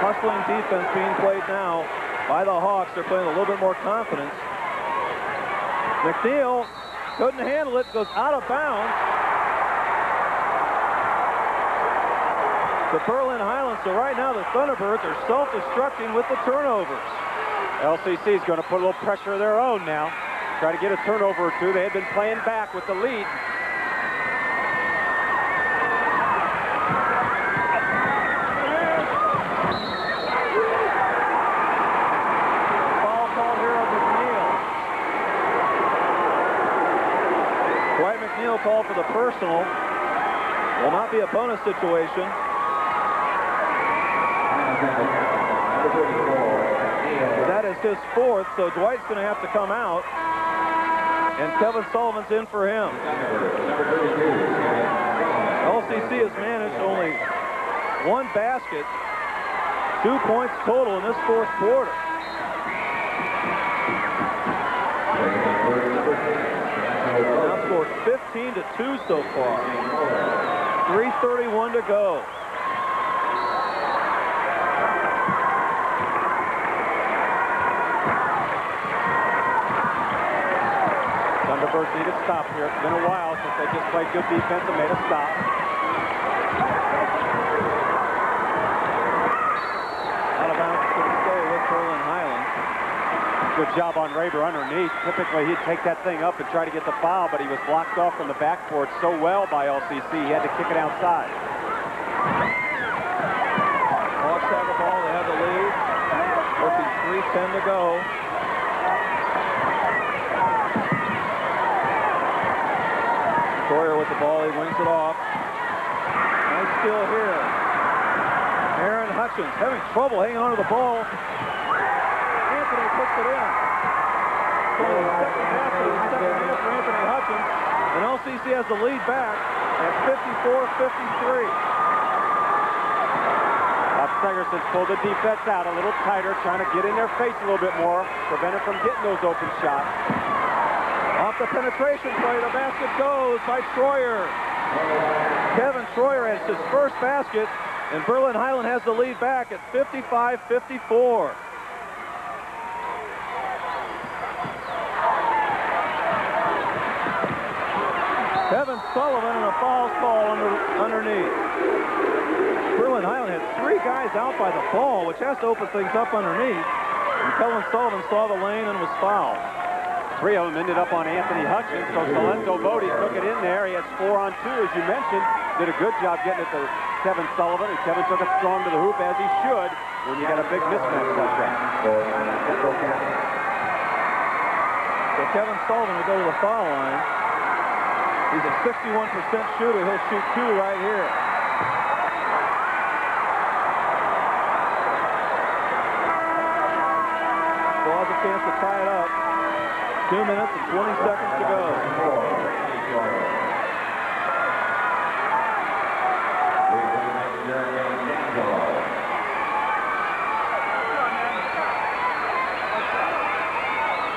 hustling defense being played now by the Hawks. They're playing a little bit more confidence. McNeil couldn't handle it, goes out of bounds to Berlin Highland. So right now the Thunderbirds are self-destructing with the turnovers. LCC is going to put a little pressure of their own now. Try to get a turnover or two. They had been playing back with the lead. Foul called here on McNeil. Dwight McNeil called for the personal. Will not be a bonus situation. That is his fourth, so Dwight's going to have to come out. And Kevin Sullivan's in for him. LCC has managed only one basket, 2 points total in this fourth quarter. Now scored 15-2 so far. 3:31 to go. Thunderbirds need a stop here. It's been a while since they just played good defense and made a stop. Out of bounds to stay with Berlin Highland. Good job on Raber underneath. Typically, he'd take that thing up and try to get the foul, but he was blocked off from the backboard so well by LCC, he had to kick it outside. Hawks have the ball. They have the lead. Working 3:10 to go. Troyer with the ball. He wings it off. Nice steal here. Aaron Hutchins having trouble hanging on to the ball. Anthony puts it in. So the second half for Anthony Hutchins. And LCC has the lead back at 54-53. Bob Segerson's pulled the defense out a little tighter, trying to get in their face a little bit more, prevent it from getting those open shots. Off the penetration play, the basket goes by Troyer. Kevin Troyer has his first basket, and Berlin Highland has the lead back at 55-54. Kevin Sullivan and a foul call underneath. Berlin Highland had 3 guys out by the ball, which has to open things up underneath. And Kevin Sullivan saw the lane and was fouled. 3 of them ended up on Anthony Hutchins, so Salenzo Bodie took it in there. He has 4 on 2, as you mentioned. Did a good job getting it to Kevin Sullivan, and Kevin took it strong to the hoop, as he should, when you got a big mismatch like that. So Kevin Sullivan will go to the foul line. He's a 61% shooter. He'll shoot 2 right here. Still has a chance to tie it up. 2 minutes and 20 seconds to go.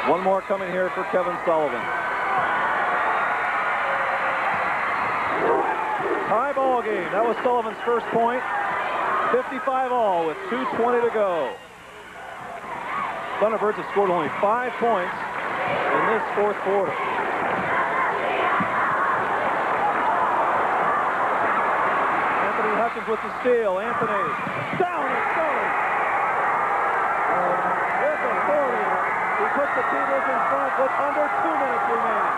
One more coming here for Kevin Sullivan. Tie ball game. That was Sullivan's first point. 55 all with 2:20 to go. Thunderbirds have scored only 5 points in this fourth quarter. Anthony Hutchins with the steal. Anthony down and goes. With authority, he puts the Beavers in front with under 2 minutes remaining.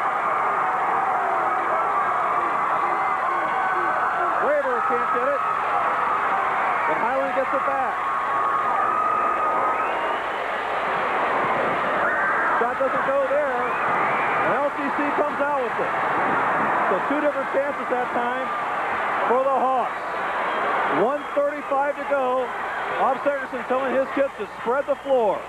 Raber can't get it, but Highland gets it back. Shot shot doesn't go there. And LCC comes out with it. So two different chances that time for the Hawks. 1:35 to go. Bob Segerson telling his kids to spread the floor.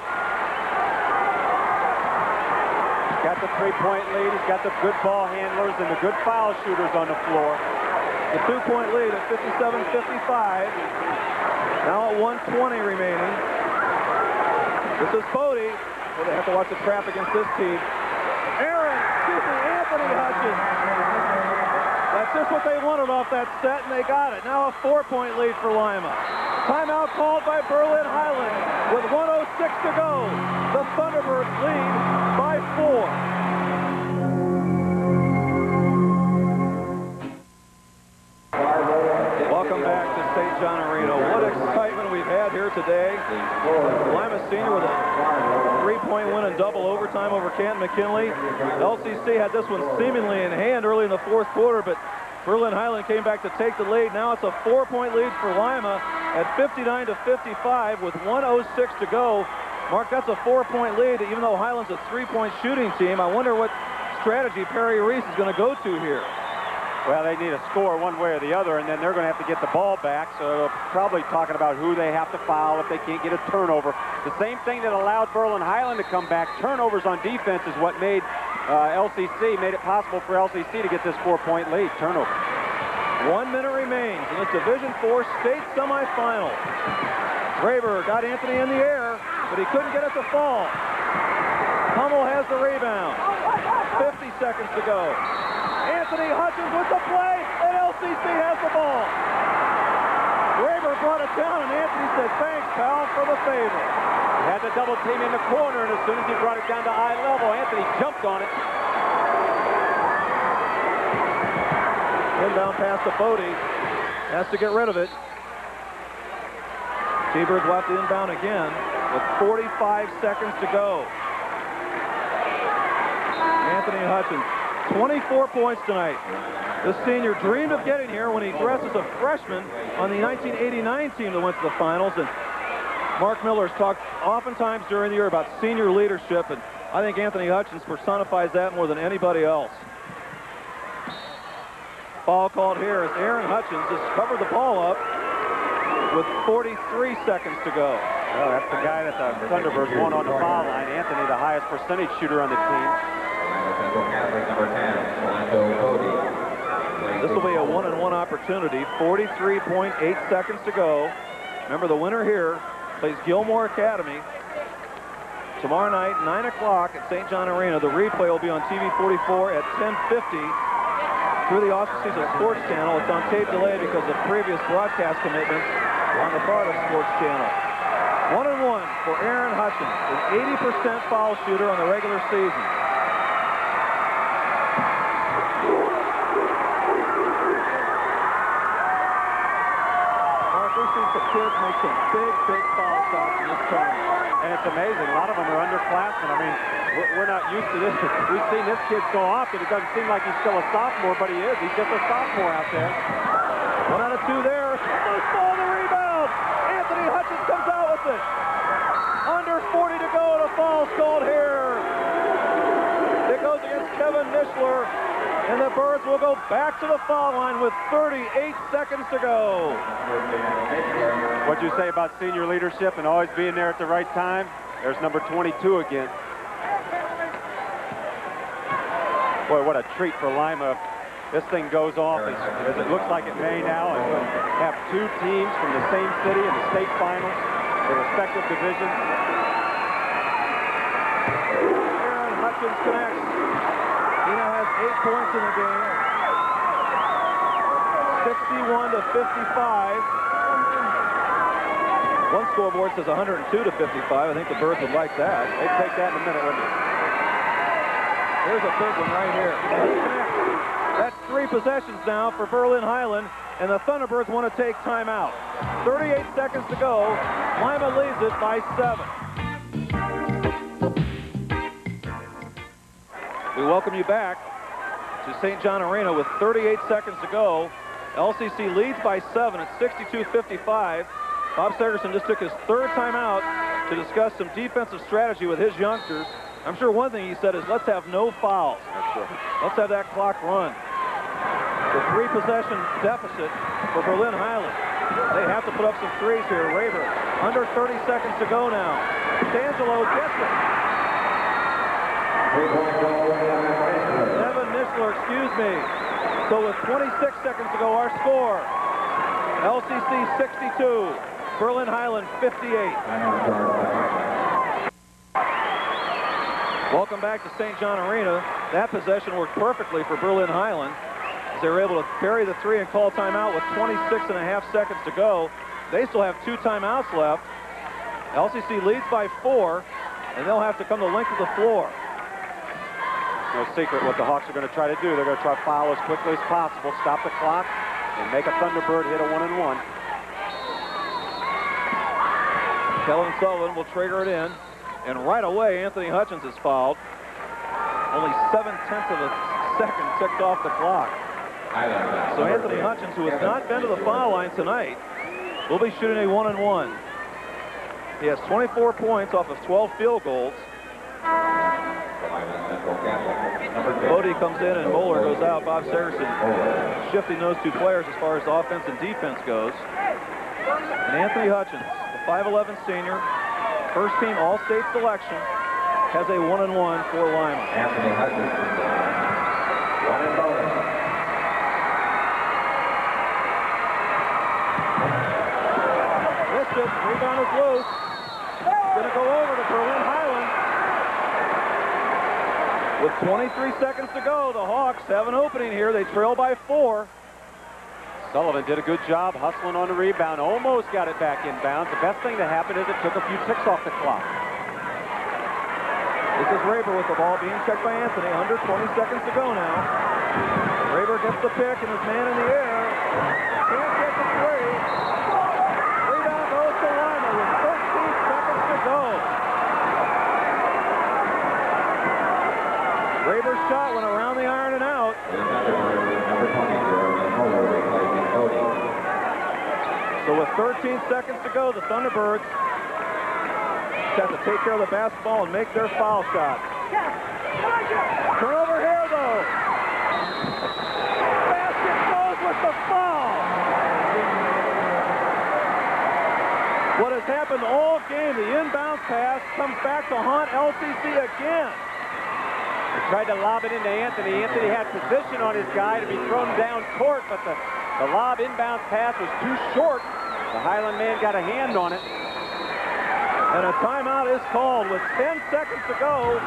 He's got the three-point lead. He's got the good ball handlers and the good foul shooters on the floor. The two-point lead at 57-55. Now at 1:20 remaining. This is Bodie. Well, they have to watch the trap against this team. Anthony Hutchins. That's just what they wanted off that set, and they got it. Now a 4-point lead for Lima. Timeout called by Berlin Highland with 1:06 to go. The Thunderbirds lead by 4. Welcome back to St. John Arena. What excitement we've had here today. Lima Senior with a 3-point win in double overtime over Canton McKinley. LCC had this one seemingly in hand early in the fourth quarter, but Berlin Highland came back to take the lead. Now it's a 4-point lead for Lima at 59-55 with 1:06 to go. Mark, that's a 4-point lead, even though Highland's a 3-point shooting team. I wonder what strategy Perry Reese is going to go to here. Well, they need a score one way or the other, and then they're going to have to get the ball back, so probably talking about who they have to foul if they can't get a turnover. The same thing that allowed Berlin Highland to come back. Turnovers on defense is what made made it possible for LCC to get this 4-point lead. Turnover. 1 minute remains in the Division IV state semifinal. Graber got Anthony in the air, but he couldn't get it to fall. Hummel has the rebound. 50 seconds to go. Anthony Hutchins with the play, and LCC has the ball. Graber brought it down, and Anthony said, "Thanks, pal, for the favor." He had the double team in the corner, and as soon as he brought it down to eye level, Anthony jumped on it. Inbound pass to Bodie. Has to get rid of it. T-Birds will have to inbound again with 45 seconds to go. Anthony Hutchins, 24 points tonight. The senior dreamed of getting here when he dressed as a freshman on the 1989 team that went to the finals. And Mark Miller's talked oftentimes during the year about senior leadership, and I think Anthony Hutchins personifies that more than anybody else. Foul called here as Aaron Hutchins has covered the ball up with 43 seconds to go. Well, that's the guy that the Thunderbirds won on the foul line. Anthony, the highest percentage shooter on the team. This will be a 1-and-1 opportunity. 43.8 seconds to go. Remember, the winner here plays Gilmore Academy tomorrow night, 9 o'clock at St. John Arena. The replay will be on TV 44 at 10:50 through the auspices of Sports Channel. It's on tape delay because of previous broadcast commitments on the part of Sports Channel. 1-and-1 for Aaron Hutchins, an 80% foul shooter on the regular season. Mark, we've seen some kids make some big foul shots in this tournament. And it's amazing. A lot of them are underclassmen. I mean, we're not used to this. We've seen this kid go off, and it doesn't seem like he's still a sophomore, but he is. He's just a sophomore out there. 1 out of 2 there. Loose ball, the rebound. Anthony Hutchins comes out with it. Under 40 to go, and a foul's called here. It goes against Kevin Nischler, and the Birds will go back to the foul line with 38 seconds to go. What'd you say about senior leadership and always being there at the right time? There's number 22 again. Boy, what a treat for Lima. This thing goes off as it looks like it may now, and we'll have 2 teams from the same city in the state finals, their respective divisions. Aaron Hutchins connects. He now has 8 points in the game. 61-55. One scoreboard says 102-55. I think the Birds would like that. They'd take that in a minute, wouldn't they? Here's a big one right here. That's 3 possessions now for Berlin Highland, and the Thunderbirds want to take timeout. 38 seconds to go. Lima leads it by 7. We welcome you back to St. John Arena with 38 seconds to go. LCC leads by 7 at 62-55. Bob Segerson just took his 3rd timeout to discuss some defensive strategy with his youngsters. I'm sure one thing he said is, let's have no fouls. Let's have that clock run. The 3-possession deficit for Berlin Highland. They have to put up some threes here. Raber, under 30 seconds to go now. D'Angelo gets it. Evan Mishler, excuse me. So with 26 seconds to go, our score, LCC 62, Berlin Highland 58. Welcome back to St. John Arena. That possession worked perfectly for Berlin Highland, as they were able to bury the 3 and call timeout with 26.5 seconds to go. They still have 2 timeouts left. LCC leads by 4, and they'll have to come the length of the floor. No secret what the Hawks are going to try to do. They're going to try to foul as quickly as possible, stop the clock, and make a Thunderbird hit a 1-and-1. Kellen Sullivan will trigger it in, and right away Anthony Hutchins is fouled. Only 7/10 of a second ticked off the clock. So Anthony Hutchins, who has not been to the foul line tonight, will be shooting a 1-and-1. He has 24 points off of 12 field goals. Bodie comes in and Moeller goes out. Bob Segerson shifting those 2 players as far as offense and defense goes. And Anthony Hutchins, the 5'11 senior, first team All-State selection, has a 1-and-1 for Lima. Anthony Hutchins, 1-and-1. Missed it. Rebound is loose. Going to go over to Berlin Highland. With 23 seconds to go, the Hawks have an opening here. They trail by 4. Sullivan did a good job hustling on the rebound. Almost got it back inbounds. The best thing that happened is it took a few ticks off the clock. This is Raber with the ball being checked by Anthony. Under 20 seconds to go now. Raber gets the pick and his man in the air. Can't get the 3. Rebound goes to Lima with 13 seconds to go. Raber's shot went around the iron and out. So with 13 seconds to go, the Thunderbirds have to take care of the basketball and make their foul shot. Turnover here, though. Basket goes with the foul. What has happened all game, the inbound pass comes back to haunt LCC again. He tried to lob it into Anthony. Anthony had position on his guy to be thrown down court, but the lob inbound pass was too short. The Highland man got a hand on it. And a timeout is called with 10 seconds to go.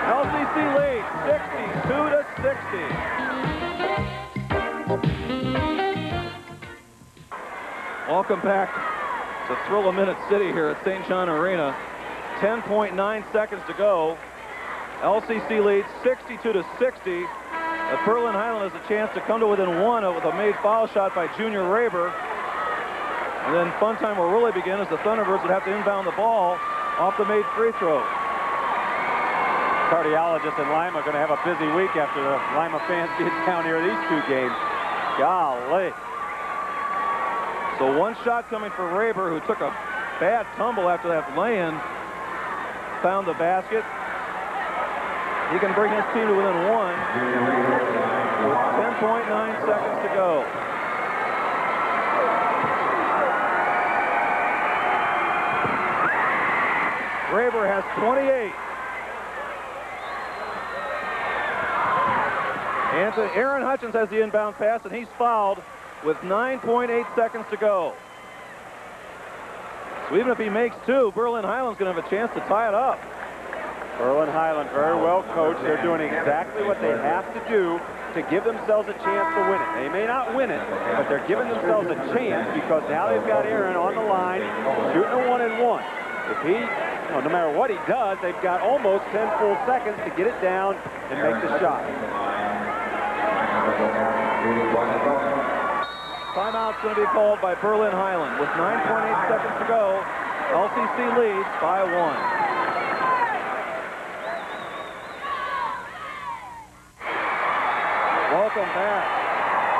LCC leads 62-60. Welcome back to Thrill-A-Minute City here at St. John Arena. 10.9 seconds to go. LCC leads 62-60. Berlin Highland has a chance to come to within 1 with a made foul shot by Junior Raber. And then fun time will really begin as the Thunderbirds would have to inbound the ball off the made free throw. Cardiologists in Lima are going to have a busy week after the Lima fans get down here these 2 games. Golly. So 1 shot coming for Raber, who took a bad tumble after that lay-in. Found the basket. He can bring his team to within 1 with 10.9 seconds to go. Raber has 28. Aaron Hutchins has the inbound pass, and he's fouled with 9.8 seconds to go. So even if he makes 2, Berlin Highland's going to have a chance to tie it up. Berlin Highland, very well coached. They're doing exactly what they have to do to give themselves a chance to win it. They may not win it, but they're giving themselves a chance because now they've got Aaron on the line shooting a 1-and-1. If he, no matter what he does, they've got almost 10 full seconds to get it down and make the shot. Timeout's going to be called by Berlin Highland with 9.8 seconds to go. LCC leads by 1. Welcome back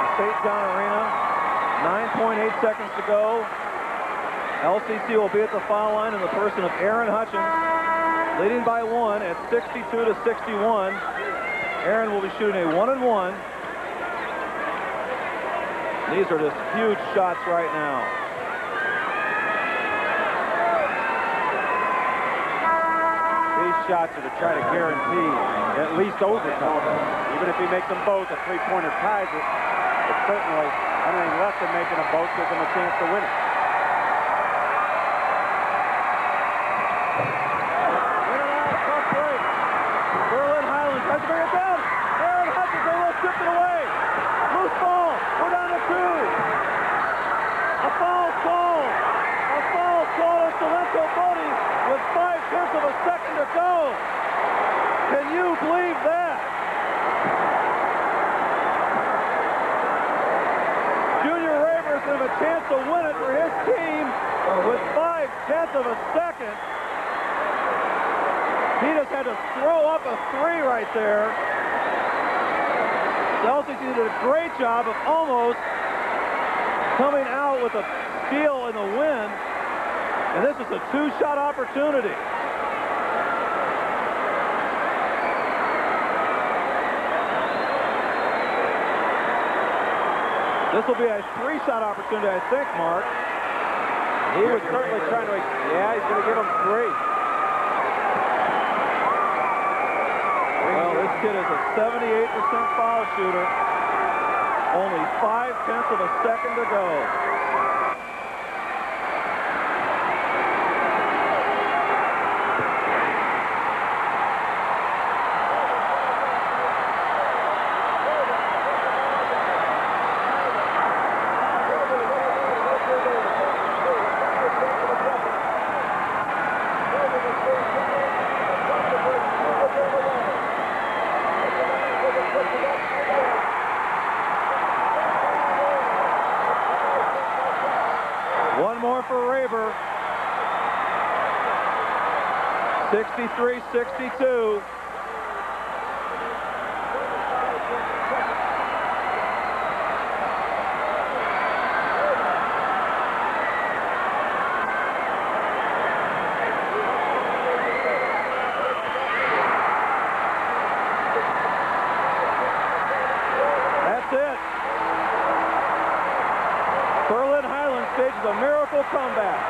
to St. John Arena. 9.8 seconds to go. LCC will be at the foul line in the person of Aaron Hutchins. leading by 1 at 62-61. Aaron will be shooting a 1-and-1. These are just huge shots right now. These shots are to try to guarantee at least overtime. Even if he makes them both, a three-pointer ties it. But certainly, anything less than making them both gives them a chance to win it. Tough break. Berlin Highlands tries to bring it down. Aaron Hutchins almost tipped it away. Loose ball. We're down to 2. A foul call. A foul call on Salento Bodie with 5/10 of a second to go. Can you believe that? Junior Raver's going to have a chance to win it for his team with 5/10 of a second. He just had to throw up a 3 right there. The LCC did a great job of almost coming out with a steal in the win. And this is a 2-shot opportunity. This will be a 3-shot opportunity, I think, Mark. He was certainly trying to, yeah, he's going to give him 3. Well, this kid is a 78% foul shooter. Only 5/10 of a second to go. One more for Raver. 63-62. That's it. Berlin Highlands stages a miracle comeback.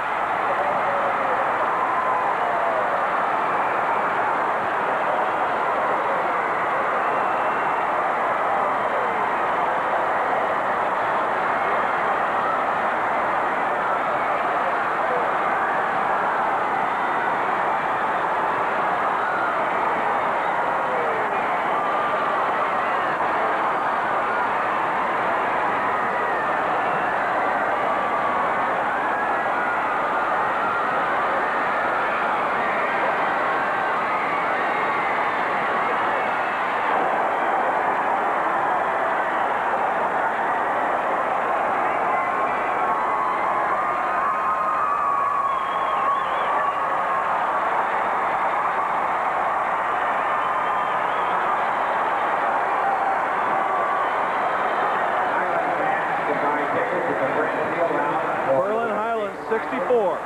Berlin Highlands 64,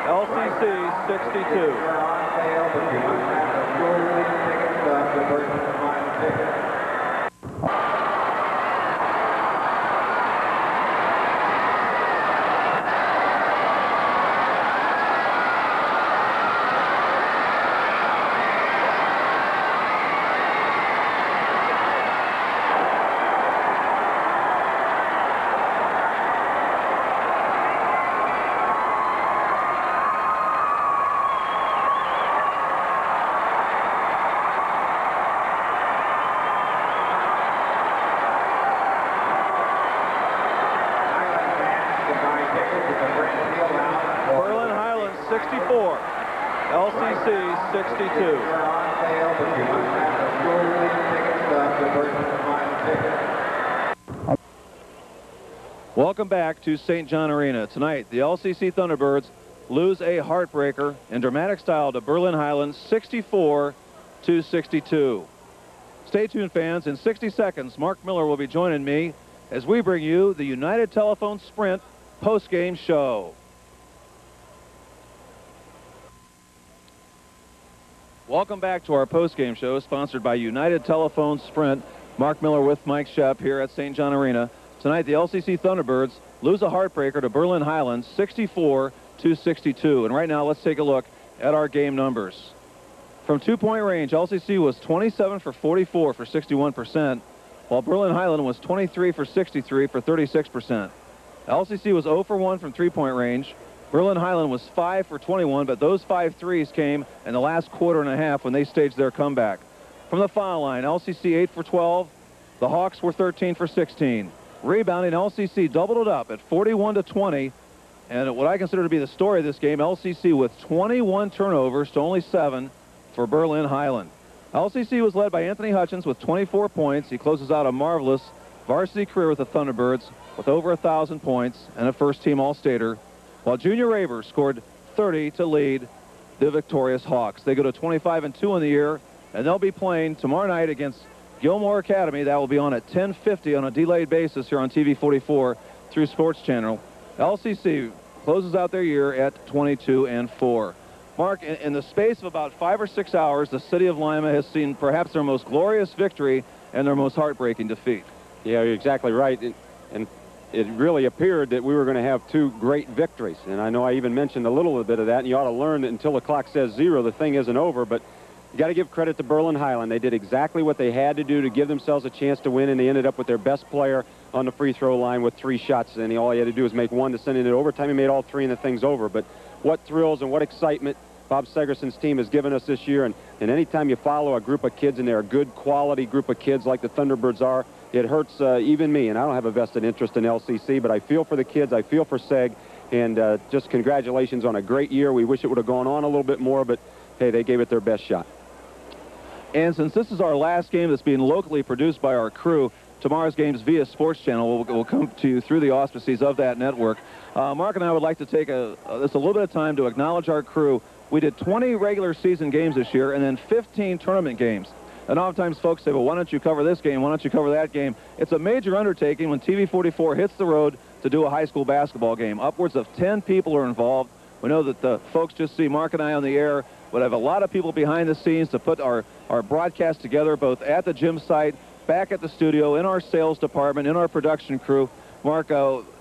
LCC 62. Berlin Highlands 64, LCC 62. Welcome back to St. John Arena. Tonight, the LCC Thunderbirds lose a heartbreaker in dramatic style to Berlin Highlands 64-62. Stay tuned, fans. In 60 seconds, Mark Miller will be joining me as we bring you the United Telephone Sprint post-game show. Welcome back to our postgame show, sponsored by United Telephone Sprint. Mark Miller with Mike Shep here at St. John Arena. Tonight, the LCC Thunderbirds lose a heartbreaker to Berlin Highlands, 64-62. And right now, let's take a look at our game numbers. From two-point range, LCC was 27 for 44 for 61%, while Berlin Highland was 23 for 63 for 36%. LCC was 0 for 1 from three-point range. Berlin Highland was 5 for 21, but those 5 threes came in the last quarter and a half when they staged their comeback. From the foul line, LCC 8 for 12. The Hawks were 13 for 16. Rebounding, LCC doubled it up at 41-20. And what I consider to be the story of this game, LCC with 21 turnovers to only 7 for Berlin Highland. LCC was led by Anthony Hutchins with 24 points. He closes out a marvelous varsity career with the Thunderbirds with over 1,000 points and a first-team All-Stater, while Junior Raver scored 30 to lead the victorious Hawks. They go to 25-2 in the year, and they'll be playing tomorrow night against Gilmore Academy. That will be on at 10:50 on a delayed basis here on TV 44 through Sports Channel. LCC closes out their year at 22-4. Mark, in the space of about 5 or 6 hours, the city of Lima has seen perhaps their most glorious victory and their most heartbreaking defeat. Yeah, you're exactly right. And it really appeared that we were going to have two great victories. And I know I even mentioned a little bit of that, and you ought to learn that until the clock says 0, the thing isn't over. But you got to give credit to Berlin Highland. They did exactly what they had to do to give themselves a chance to win, and they ended up with their best player on the free throw line with 3 shots. And all he had to do was make 1 to send it into overtime. He made all 3, and the thing's over. But what thrills and what excitement Bob Segerson's team has given us this year. And anytime you follow a group of kids, and they're a good quality group of kids like the Thunderbirds are, it hurts even me. And I don't have a vested interest in LCC, but I feel for the kids. I feel for Seg. And just congratulations on a great year. We wish it would have gone on a little bit more, but hey, they gave it their best shot. And since this is our last game that's being locally produced by our crew, tomorrow's games via Sports Channel will come to you through the auspices of that network. Mark and I would like to take just a little bit of time to acknowledge our crew. We did 20 regular season games this year and then 15 tournament games. And oftentimes folks say, well, why don't you cover this game? Why don't you cover that game? It's a major undertaking when TV 44 hits the road to do a high school basketball game. Upwards of 10 people are involved. We know that the folks just see Mark and I on the air, but have a lot of people behind the scenes to put our broadcast together, both at the gym site, back at the studio, in our sales department, in our production crew. Mark,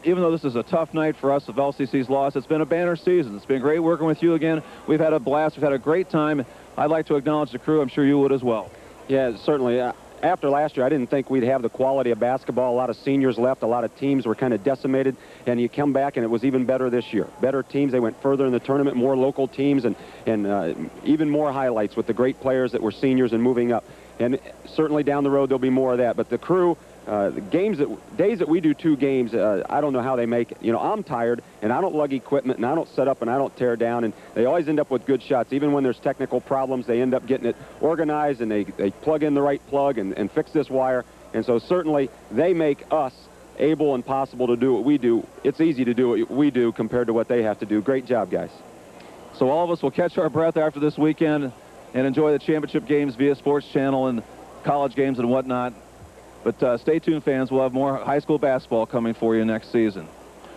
even though this is a tough night for us of LCC's loss, it's been a banner season. It's been great working with you again. We've had a blast. We've had a great time. I'd like to acknowledge the crew. I'm sure you would as well. Yeah, certainly. After last year, I didn't think we'd have the quality of basketball. A lot of seniors left. A lot of teams were kind of decimated. And you come back, and it was even better this year. Better teams. They went further in the tournament, more local teams, and even more highlights with the great players that were seniors and moving up. And certainly down the road, there'll be more of that. But the crew, days that we do 2 games, I don't know how they make it. You know, I'm tired, and I don't lug equipment, and I don't set up, and I don't tear down, and they always end up with good shots. Even when there's technical problems, they end up getting it organized, and they plug in the right plug and fix this wire. And so certainly they make us able and possible to do what we do. It's easy to do what we do compared to what they have to do. Great job, guys. So all of us will catch our breath after this weekend and enjoy the championship games via Sports Channel and college games and whatnot. But stay tuned, fans. We'll have more high school basketball coming for you next season.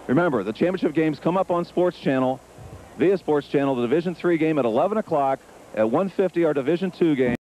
Remember, the championship games come up on Sports Channel, via Sports Channel. The Division III game at 11 o'clock. At 1:50, our Division II game.